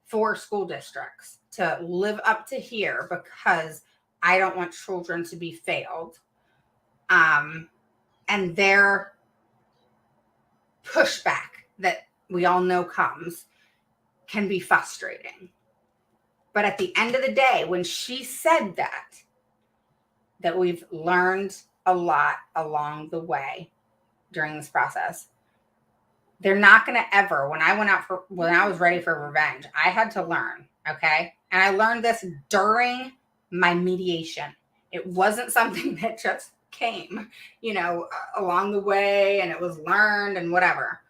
for school districts to live up to here, because I don't want children to be failed, and their pushback that we all know comes, can be frustrating. But at the end of the day, when she said that we've learned a lot along the way during this process, they're not going to ever, when I was ready for revenge, I had to learn, okay? And I learned this during my mediation. It wasn't something that just came, along the way, and it was learned and whatever.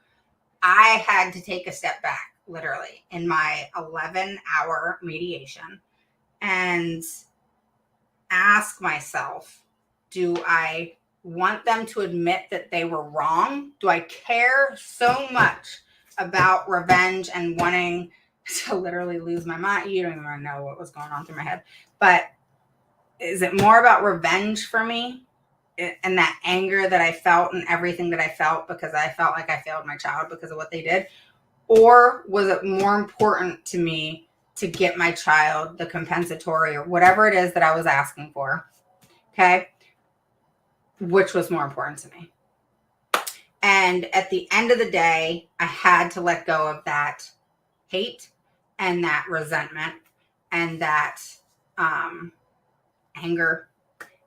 I had to take a step back, literally, in my 11-hour mediation and ask myself, do I want them to admit that they were wrong? Do I care so much about revenge and wanting to literally lose my mind? You don't even know what was going on through my head. But is it more about revenge for me and that anger that I felt and everything that I felt because I felt like I failed my child because of what they did? Or was it more important to me to get my child the compensatory or whatever it is that I was asking for? Okay. Which was more important to me? And at the end of the day, I had to let go of that hate and that resentment and that anger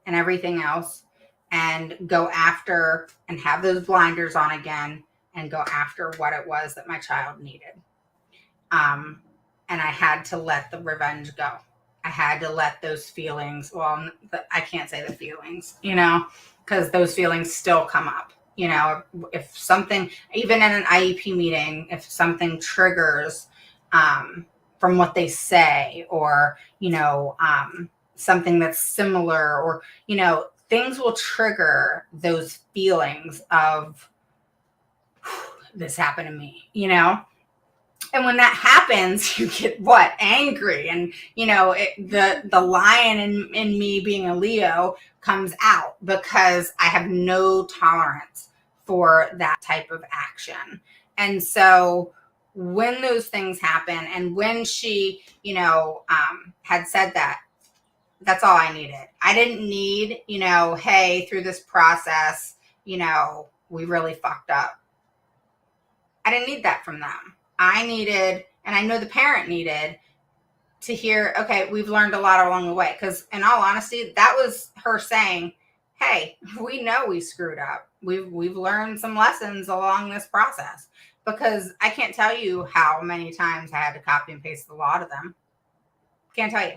and everything else, and go after and have those blinders on again and go after what it was that my child needed. And I had to let the revenge go. I had to let those feelings, well, I can't say the feelings, because those feelings still come up. If something, even in an IEP meeting, if something triggers from what they say, or, something that's similar, or, things will trigger those feelings of, this happened to me, And when that happens, you get angry, and the lion in me, being a Leo, comes out, because I have no tolerance for that type of action. And so when those things happen, and when she had said that, that's all I needed. I didn't need, hey, through this process, we really fucked up. I didn't need that from them. I needed, and I know the parent needed, to hear, okay, we've learned a lot along the way. Because in all honesty, that was her saying, hey, we know we screwed up. We've learned some lessons along this process. Because I can't tell you how many times I had to copy and paste the law to them. Can't tell you.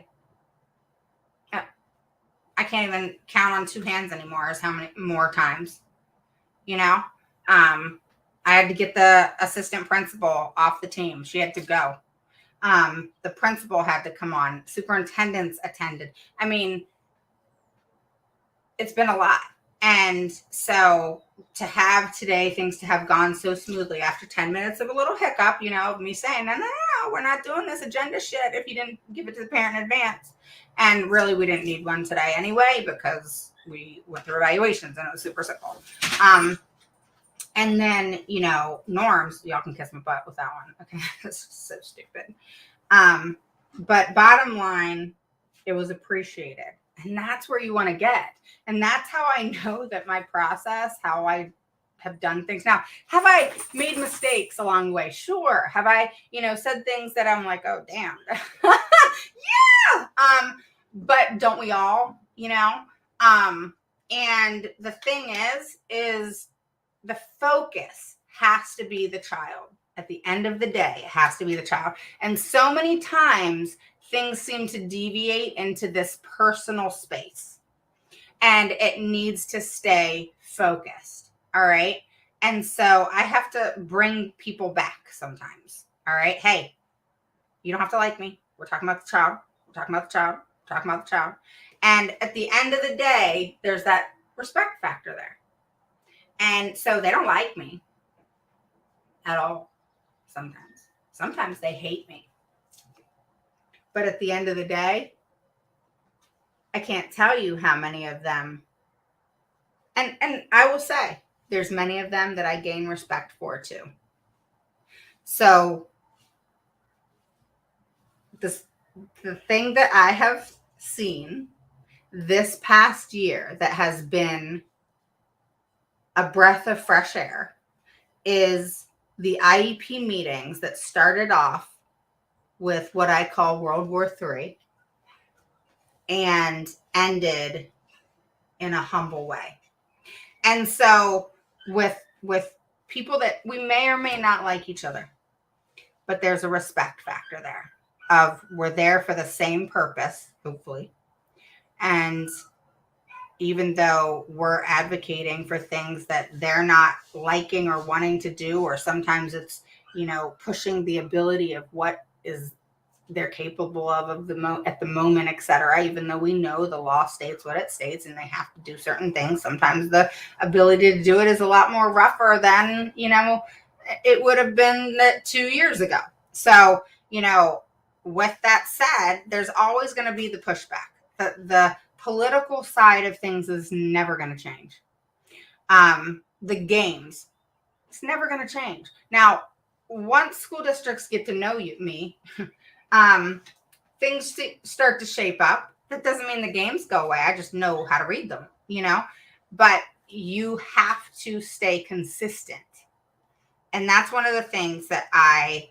I can't even count on two hands anymore as how many more times, I had to get the assistant principal off the team. She had to go. The principal had to come on. Superintendents attended. I mean, it's been a lot. And so to have today, things to have gone so smoothly after 10 minutes of a little hiccup, me saying, no, we're not doing this agenda shit if you didn't give it to the parent in advance. And really, we didn't need one today anyway, because we went through evaluations and it was super simple. And then, norms, y'all can kiss my butt with that one. Okay. That's so stupid. But bottom line, it was appreciated. And that's where you want to get. And that's how I know that my process, how I have done things. Now, have I made mistakes along the way? Sure. Have I, said things that I'm like, oh, damn. Yeah. But don't we all, and the thing is the focus has to be the child. At the end of the day, it has to be the child. And so many times things seem to deviate into this personal space, and it needs to stay focused. All right. And so I have to bring people back sometimes. All right. Hey, you don't have to like me. We're talking about the child. We're talking about the child. We're talking about the child. And at the end of the day, there's that respect factor there. And so they don't like me at all sometimes. Sometimes they hate me. But at the end of the day, I can't tell you how many of them, and I will say, there's many of them that I gain respect for too. So the thing that I have seen this past year that has been a breath of fresh air is the IEP meetings that started off with what I call World War III and ended in a humble way. And so with people that we may or may not like each other, but there's a respect factor there of we're there for the same purpose, hopefully. And even though we're advocating for things that they're not liking or wanting to do, or sometimes it's, pushing the ability of what is they're capable of at the moment, etc. Even though we know the law states what it states and they have to do certain things, sometimes the ability to do it is a lot more rougher than it would have been 2 years ago. So with that said, there's always going to be the pushback. The political side of things is never going to change. The games, it's never going to change. Now, once school districts get to know me, things start to shape up. That doesn't mean the games go away. I just know how to read them, but you have to stay consistent. And that's one of the things that I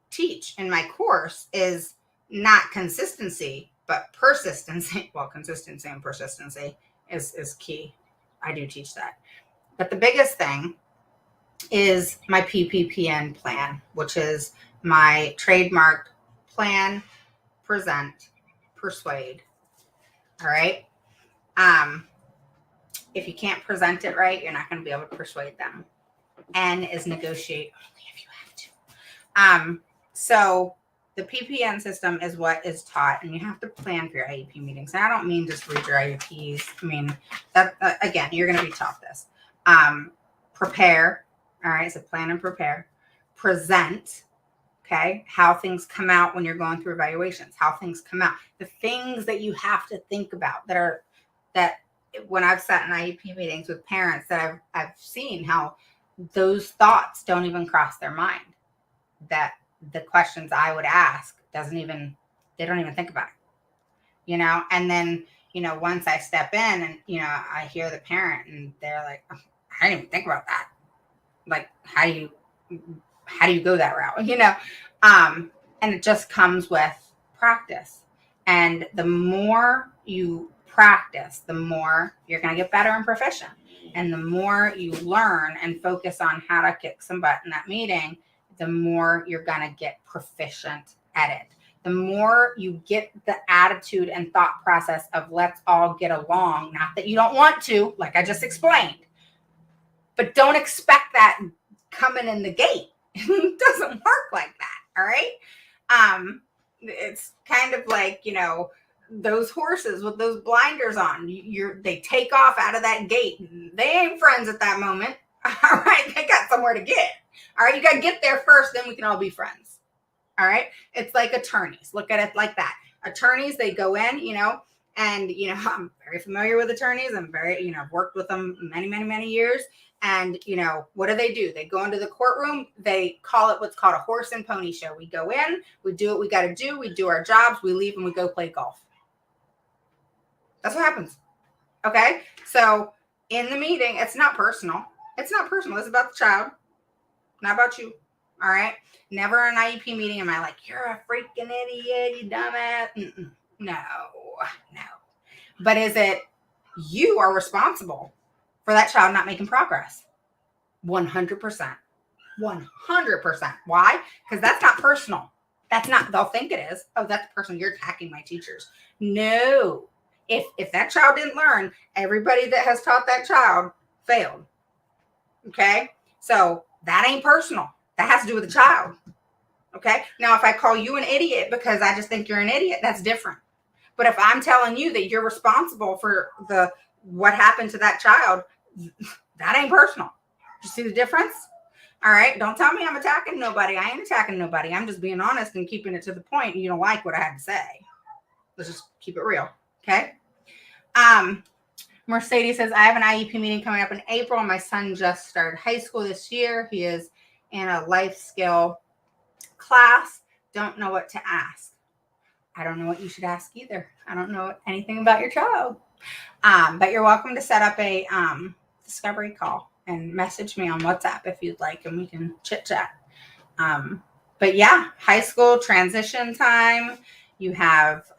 teach in my course is not consistency, but persistency. Well, consistency and persistency is key. I do teach that. But the biggest thing is my PPPN plan, which is my trademarked plan, present, persuade. All right. If you can't present it right, you're not going to be able to persuade them. N is negotiate only if you have to. So the PPN system is what is taught, and you have to plan for your IEP meetings. And I don't mean just read your IEPs. I mean, that again, you're going to be taught this. Prepare. All right. So plan and prepare. Present. Okay. How things come out when you're going through evaluations, how things come out, the things that you have to think about that when I've sat in IEP meetings with parents that I've seen how those thoughts don't even cross their mind, that the questions I would ask they don't even think about it, and then, once I step in and, I hear the parent and they're like, oh, I didn't even think about that. Like, how do you go that route? And it just comes with practice. And the more you practice, the more you're going to get better and proficient. And the more you learn and focus on how to kick some butt in that meeting, the more you're going to get proficient at it. The more you get the attitude and thought process of let's all get along, not that you don't want to, like I just explained, but don't expect that coming in the gate. It doesn't work like that. All right. It's kind of like, those horses with those blinders on, they take off out of that gate. They ain't friends at that moment. All right. They got somewhere to get. All right. You got to get there first. Then we can all be friends. All right. It's like attorneys. Look at it like that. Attorneys, they go in, and, I'm very familiar with attorneys. I'm very, I've worked with them many, many, many years. And, what do? They go into the courtroom. They call it what's called a horse and pony show. We go in, we do what we got to do. We do our jobs. We leave and we go play golf. That's what happens. Okay. So in the meeting, it's not personal. It's not personal. It's about the child, not about you. All right. Never an IEP meeting am I like, you're a freaking idiot, you dumbass. No. But is it you are responsible for that child not making progress? 100%. 100%. Why? Because that's not personal. That's not, they'll think it is. Oh, that's the person, you're attacking my teachers. No. If that child didn't learn, everybody that has taught that child failed. Okay? So that ain't personal. That has to do with the child. Okay? Now, if I call you an idiot because I just think you're an idiot, that's different. But if I'm telling you that you're responsible for what happened to that child, that ain't personal. You see the difference? All right. Don't tell me I'm attacking nobody. I ain't attacking nobody. I'm just being honest and keeping it to the point. You don't like what I had to say. Let's just keep it real. Okay. Mercedes says, I have an IEP meeting coming up in April. My son just started high school this year. He is in a life skill class. Don't know what to ask. I don't know what you should ask either. I don't know anything about your child. But you're welcome to set up a discovery call and message me on WhatsApp if you'd like, and we can chit chat. But yeah, high school transition time. You have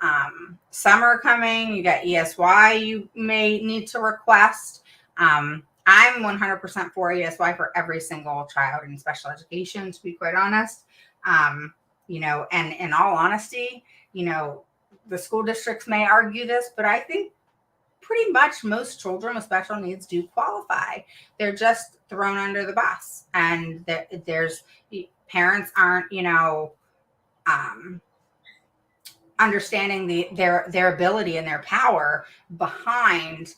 summer coming. You got ESY you may need to request. I'm 100% for ESY for every single child in special education, to be quite honest. And in all honesty, the school districts may argue this, but I think pretty much most children with special needs do qualify. They're just thrown under the bus, and there's parents aren't, understanding their ability and their power behind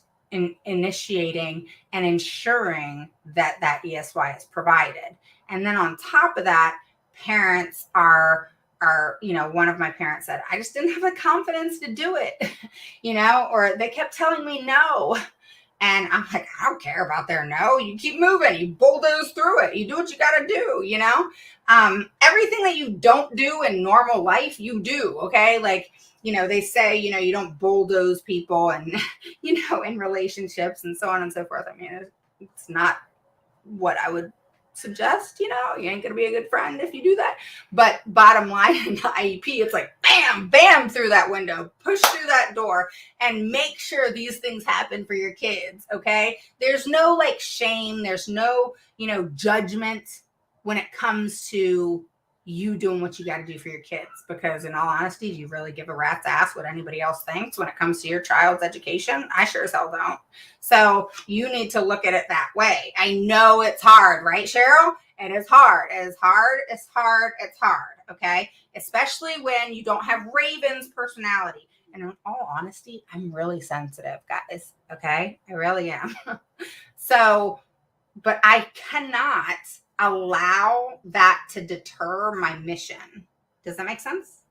initiating and ensuring that ESY is provided. And then on top of that, parents are one of my parents said, I just didn't have the confidence to do it, or they kept telling me no. And I'm like, I don't care about their no. You keep moving. You bulldoze through it. You do what you got to do, everything that you don't do in normal life, you do. Okay. Like, they say, you don't bulldoze people and, in relationships and so on and so forth. I mean, it's not what I would suggest. You ain't gonna be a good friend if you do that. But bottom line, in the IEP, it's like bam, bam, through that window, push through that door, and make sure these things happen for your kids. Okay, there's no shame, there's no judgment when it comes to you doing what you got to do for your kids, because in all honesty, do you really give a rat's ass what anybody else thinks when it comes to your child's education? I sure as hell don't. So you need to look at it that way. I know it's hard, right, Cheryl? It is hard. It is hard. It's hard. It's hard. Okay. Especially when you don't have Raven's personality. And in all honesty, I'm really sensitive, guys. Okay. I really am. So, but I cannot allow that to deter my mission. Does that make sense?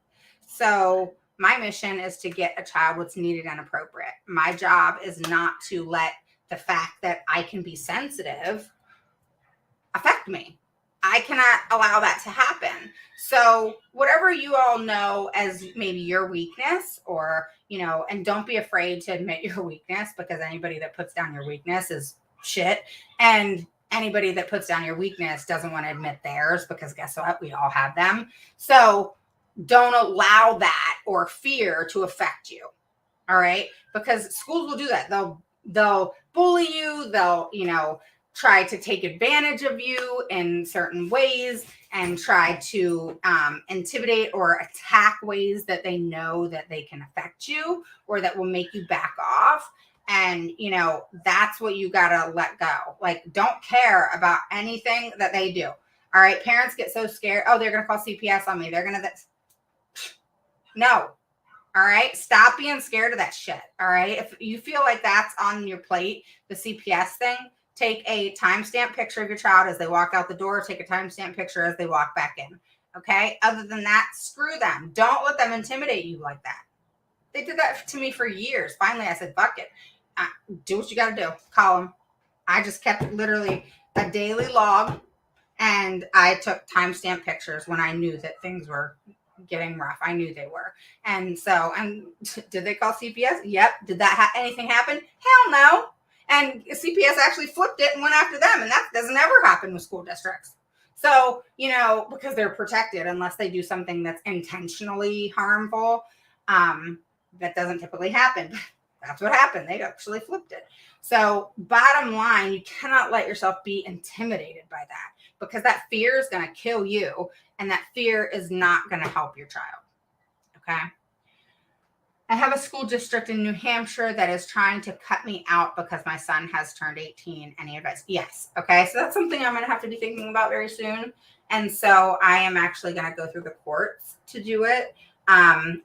So my mission is to get a child what's needed and appropriate. My job is not to let the fact that I can be sensitive affect me. I cannot allow that to happen. So whatever you all know as maybe your weakness, or, and don't be afraid to admit your weakness, because anybody that puts down your weakness is shit. And anybody that puts down your weakness doesn't want to admit theirs, because guess what? We all have them. So don't allow that or fear to affect you. All right. Because schools will do that. They'll bully you. They'll, try to take advantage of you in certain ways and try to intimidate or attack ways that they know that they can affect you or that will make you back off. And, that's what you got to let go. Don't care about anything that they do. All right. Parents get so scared. Oh, they're going to call CPS on me. They're going to, no. All right. Stop being scared of that shit. All right. If you feel like that's on your plate, the CPS thing, take a timestamp picture of your child as they walk out the door. Take a timestamp picture as they walk back in. Okay. Other than that, screw them. Don't let them intimidate you like that. They did that to me for years. Finally, I said, fuck it. Do what you got to do. Call them. I just kept literally a daily log, and I took timestamp pictures when I knew that things were getting rough. I knew they were. And so, and did they call CPS? Yep. Did that anything happen? Hell no. And CPS actually flipped it and went after them. And that doesn't ever happen with school districts. So, because they're protected unless they do something that's intentionally harmful. That doesn't typically happen. That's what happened. They actually flipped it. So bottom line, you cannot let yourself be intimidated by that, because that fear is going to kill you, and that fear is not going to help your child. Okay. I have a school district in New Hampshire that is trying to cut me out because my son has turned 18. Any advice? Yes. Okay. So that's something I'm going to have to be thinking about very soon. And so I am actually going to go through the courts to do it.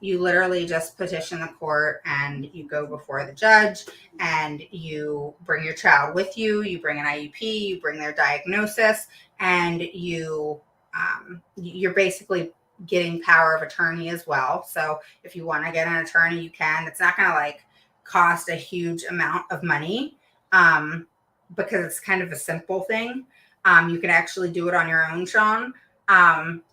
You literally just petition the court, and you go before the judge, and you bring your child with you. You bring an IEP, you bring their diagnosis, and you're basically getting power of attorney as well. So if you want to get an attorney, you can. It's not going to like cost a huge amount of money, because it's kind of a simple thing. You can actually do it on your own, Sean.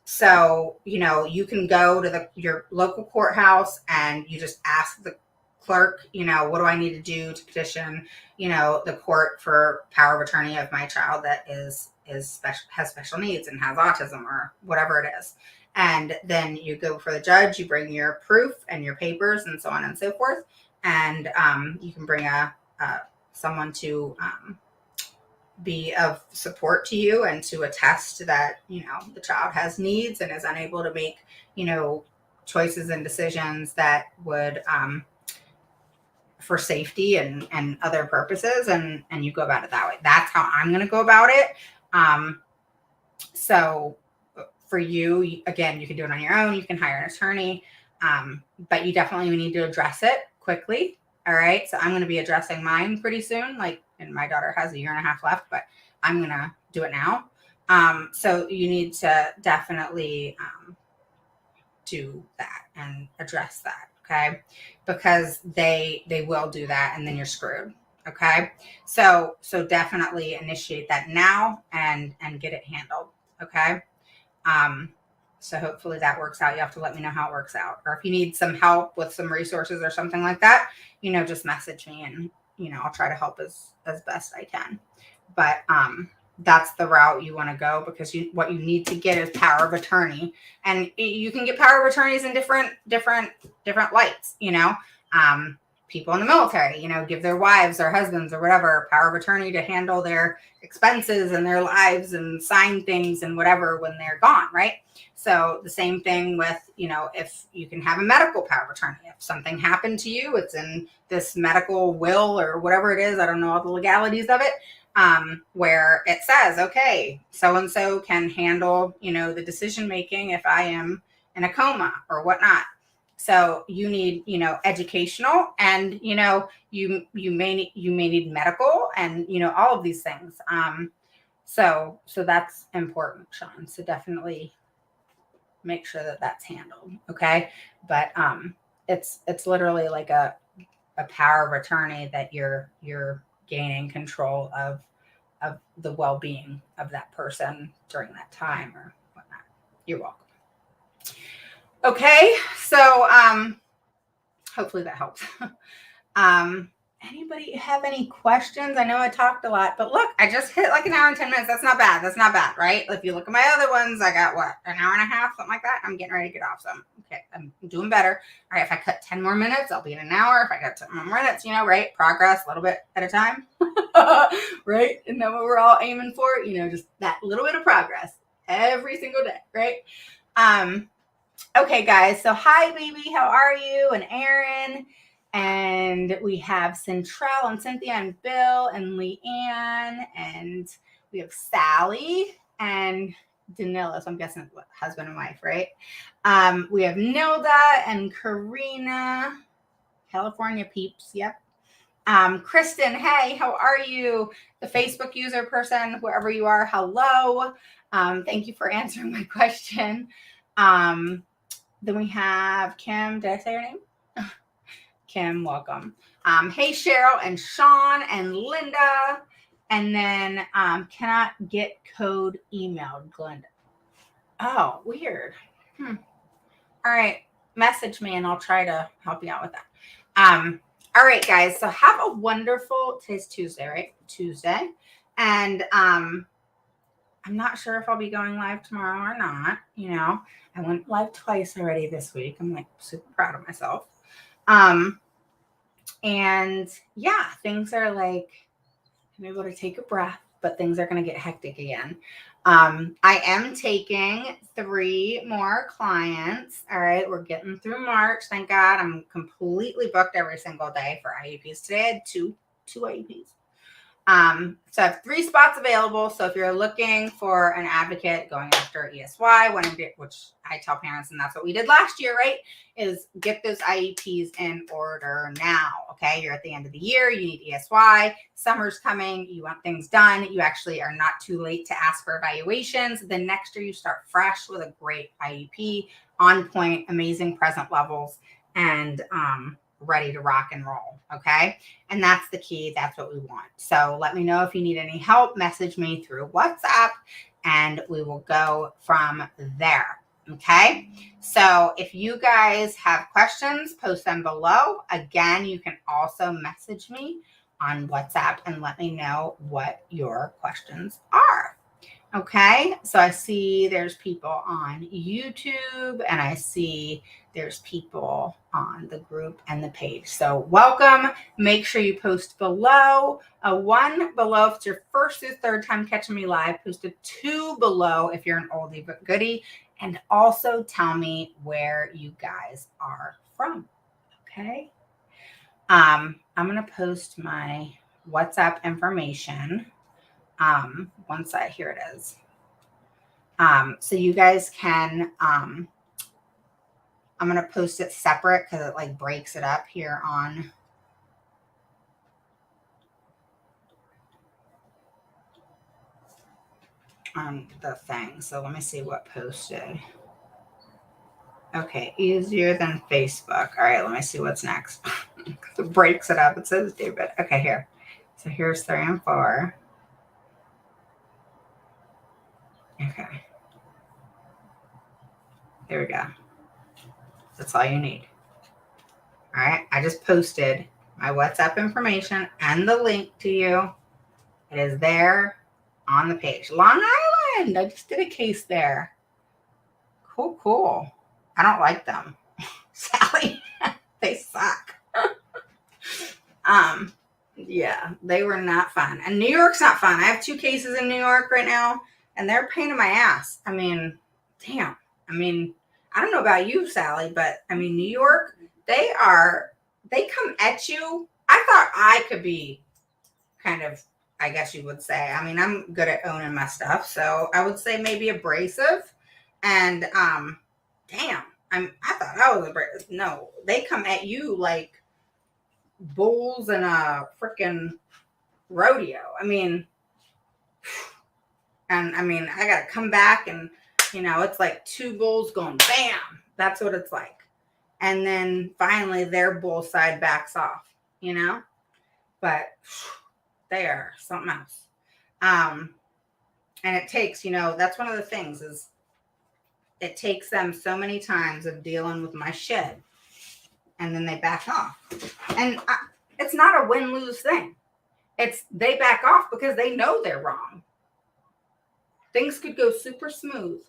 So, you can go to your local courthouse, and you just ask the clerk, what do I need to do to petition, the court for power of attorney of my child that has special needs and has autism or whatever it is. And then you go for the judge, you bring your proof and your papers and so on and so forth. And you can bring someone to be of support to you and to attest that, the child has needs and is unable to make, choices and decisions that would, for safety and other purposes. And you go about it that way. That's how I'm going to go about it. So for you, again, you can do it on your own. You can hire an attorney, but you definitely need to address it quickly. All right. So I'm going to be addressing mine pretty soon. And my daughter has 1.5 years left, but I'm going to do it now. So you need to definitely do that and address that. Okay. Because they will do that, and then you're screwed. Okay. So definitely initiate that now and get it handled. Okay. So hopefully that works out. You have to let me know how it works out. Or if you need some help with some resources or something like that, just message me, and, I'll try to help as best I can. But, that's the route you want to go, because what you need to get is power of attorney, and you can get power of attorneys in different lights, people in the military, give their wives or husbands or whatever power of attorney to handle their expenses and their lives and sign things and whatever when they're gone. Right. So the same thing with, if you can have a medical power of attorney, if something happened to you, it's in this medical will or whatever it is. I don't know all the legalities of it. Where it says, okay, so-and-so can handle, the decision making if I am in a coma or whatnot. So you need, educational, and, you may need medical, and, all of these things. So that's important, Sean. So definitely make sure that that's handled. Okay. But, it's literally like a power of attorney that you're gaining control of the well-being of that person during that time or whatnot. You're welcome. Okay, so hopefully that helps. Anybody have any questions? I know I talked a lot, but look, I just hit like 1 hour and 10 minutes. That's not bad, right? If you look at my other ones, I got 1.5 hours, something like that. I'm getting ready to get off. So I'm doing better. All right, if I cut 10 more minutes, I'll be in 1 hour. If I got 10 more minutes, right? Progress a little bit at a time. Right? Isn't that what we're all aiming for? Just that little bit of progress every single day, right? Okay, guys. So hi, baby. How are you? And Aaron. And we have Centrell and Cynthia and Bill and Leanne. And we have Sally and Danilo. So I'm guessing husband and wife, right? We have Nilda and Karina. California peeps. Yep. Kristen, hey, how are you? The Facebook user person, wherever you are, hello. Thank you for answering my question. Then we have Kim. Did I say her name? Kim, welcome. Hey, Cheryl and Sean and Linda. And then cannot get code emailed, Glenda. Oh, weird. All right. Message me and I'll try to help you out with that. All right, guys. So have a wonderful, today's Tuesday, right? Tuesday. And I'm not sure if I'll be going live tomorrow or not. I went live twice already this week. I'm like super proud of myself. And yeah, things are like, I'm able to take a breath, but things are going to get hectic again. I am taking 3 more clients. All right. We're getting through March. Thank God. I'm completely booked every single day for IEPs. Today I had two IEPs. So I have 3 spots available. So if you're looking for an advocate going after ESY, which I tell parents, and that's what we did last year, right? Is get those IEPs in order now. Okay. You're at the end of the year. You need ESY. Summer's coming. You want things done. You actually are not too late to ask for evaluations. The next year you start fresh with a great IEP, on point, amazing present levels, and, ready to rock and roll. Okay. And that's the key. That's what we want. So let me know if you need any help. Message me through WhatsApp and we will go from there. Okay. So if you guys have questions, post them below. Again, you can also message me on WhatsApp and let me know what your questions are. Okay, so I see there's people on YouTube and I see there's people on the group and the page. So welcome. Make sure you post below. 1 below if it's your first or third time catching me live. Post a 2 below if you're an oldie but goodie. And also tell me where you guys are from. Okay. I'm going to post my WhatsApp information. Once here it is. So you guys can, I'm going to post it separate because it like breaks it up here on the thing. So let me see what posted. Okay. Easier than Facebook. All right. Let me see what's next. It breaks it up. It says David. Okay. Here. So here's 3 and 4. Okay. There we go. That's all you need. All right. I just posted my WhatsApp information and the link to you. It is there on the page. Long Island. I just did a case there. Cool. I don't like them. Sally. They suck. Yeah, they were not fun. And New York's not fun. I have 2 cases in New York right now, and they're a pain in my ass. I mean, damn. I mean, I don't know about you, Sally, but I mean, New York, they come at you. I thought I could be kind of, I guess you would say. I mean, I'm good at owning my stuff, so I would say maybe abrasive. And damn, I thought I was abrasive. No, they come at you like bulls in a freaking rodeo. I mean, and I mean, I gotta come back and it's like 2 bulls going bam. That's what it's like. And then finally their bull side backs off, but they are something else. And it takes, that's one of the things is it takes them so many times of dealing with my shit and then they back off. And it's not a win-lose thing. It's they back off because they know they're wrong. Things could go super smooth,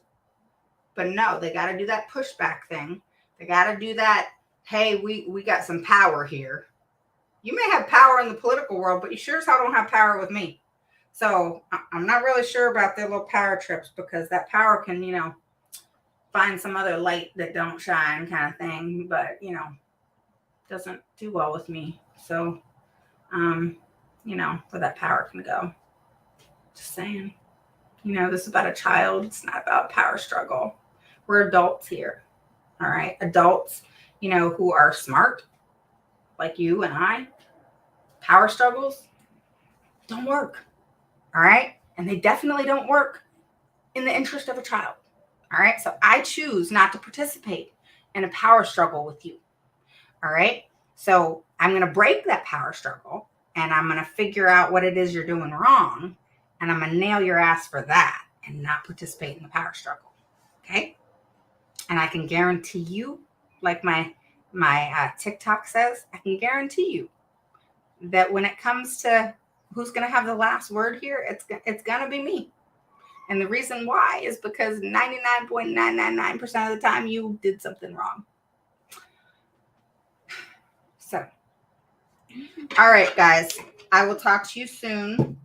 but no, they got to do that pushback thing. They got to do that. Hey, we got some power here. You may have power in the political world, but you sure as hell don't have power with me. So I'm not really sure about their little power trips because that power can, find some other light that don't shine kind of thing, but, doesn't do well with me. So, where that power can go. Just saying, this is about a child. It's not about power struggle. We're adults here. All right. Adults, who are smart like you and I. Power struggles don't work. All right. And they definitely don't work in the interest of a child. All right. So I choose not to participate in a power struggle with you. All right. So I'm going to break that power struggle and I'm going to figure out what it is you're doing wrong. And I'm going to nail your ass for that and not participate in the power struggle. Okay. And I can guarantee you, like my TikTok says, I can guarantee you that when it comes to who's going to have the last word here, it's going to be me. And the reason why is because 99.999% of the time you did something wrong. So All right, guys. I will talk to you soon.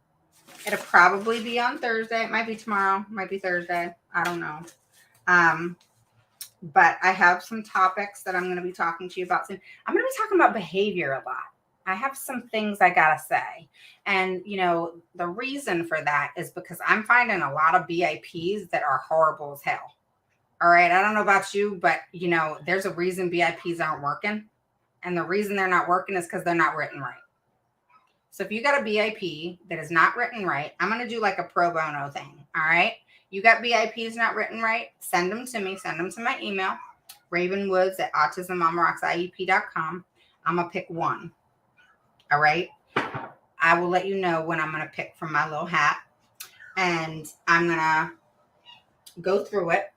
It'll probably be on Thursday. It might be tomorrow. Might be Thursday. I don't know. But I have some topics that I'm going to be talking to you about soon. I'm going to be talking about behavior a lot. I have some things I got to say. And, the reason for that is because I'm finding a lot of BIPs that are horrible as hell. All right. I don't know about you, but, there's a reason BIPs aren't working. And the reason they're not working is because they're not written right. So if you got a BIP that is not written right, I'm going to do like a pro bono thing. All right. You got BIPs not written right, send them to me. Send them to my email, ravenwoods@autismmamarocksIEP.com. I'm going to pick one. All right. I will let you know when I'm going to pick from my little hat. And I'm going to go through it.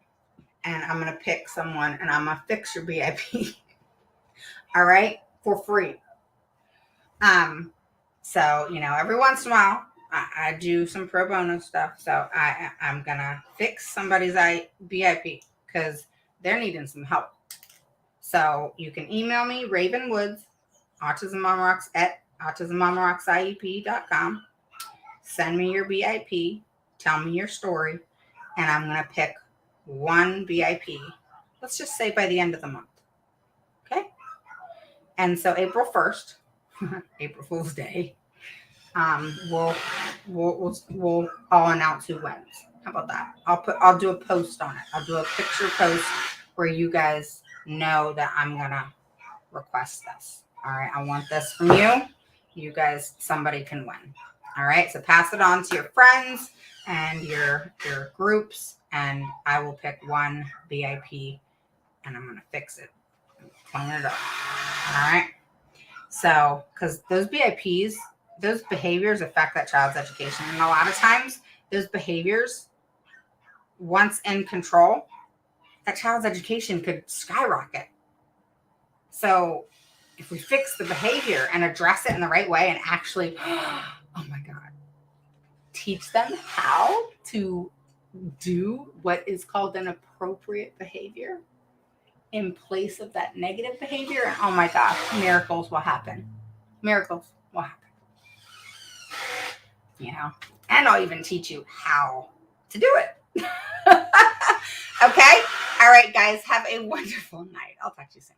And I'm going to pick someone. And I'm going to fix your BIP. All right. For free. So, every once in a while, I do some pro bono stuff. So I'm going to fix somebody's BIP because they're needing some help. So you can email me, Raven Woods, autismmamarocksIEP.com. Send me your BIP. Tell me your story. And I'm going to pick one BIP. Let's just say by the end of the month. Okay? And so April 1st, April Fool's Day, we'll all announce who wins. How about that? I'll do a post on it. I'll do a picture post where you guys know that I'm gonna request this. All right, I want this from you. You guys, somebody can win. All right, so pass it on to your friends and your groups, and I will pick one BIP, and I'm gonna fix it, clean it up. All right. So, because those BIPs, those behaviors affect that child's education. And a lot of times, those behaviors, once in control, that child's education could skyrocket. So, if we fix the behavior and address it in the right way and actually, oh my God, teach them how to do what is called an appropriate behavior in place of that negative behavior, and oh my gosh, miracles will happen. Miracles will happen. And I'll even teach you how to do it. Okay? All right, guys, have a wonderful night. I'll talk to you soon.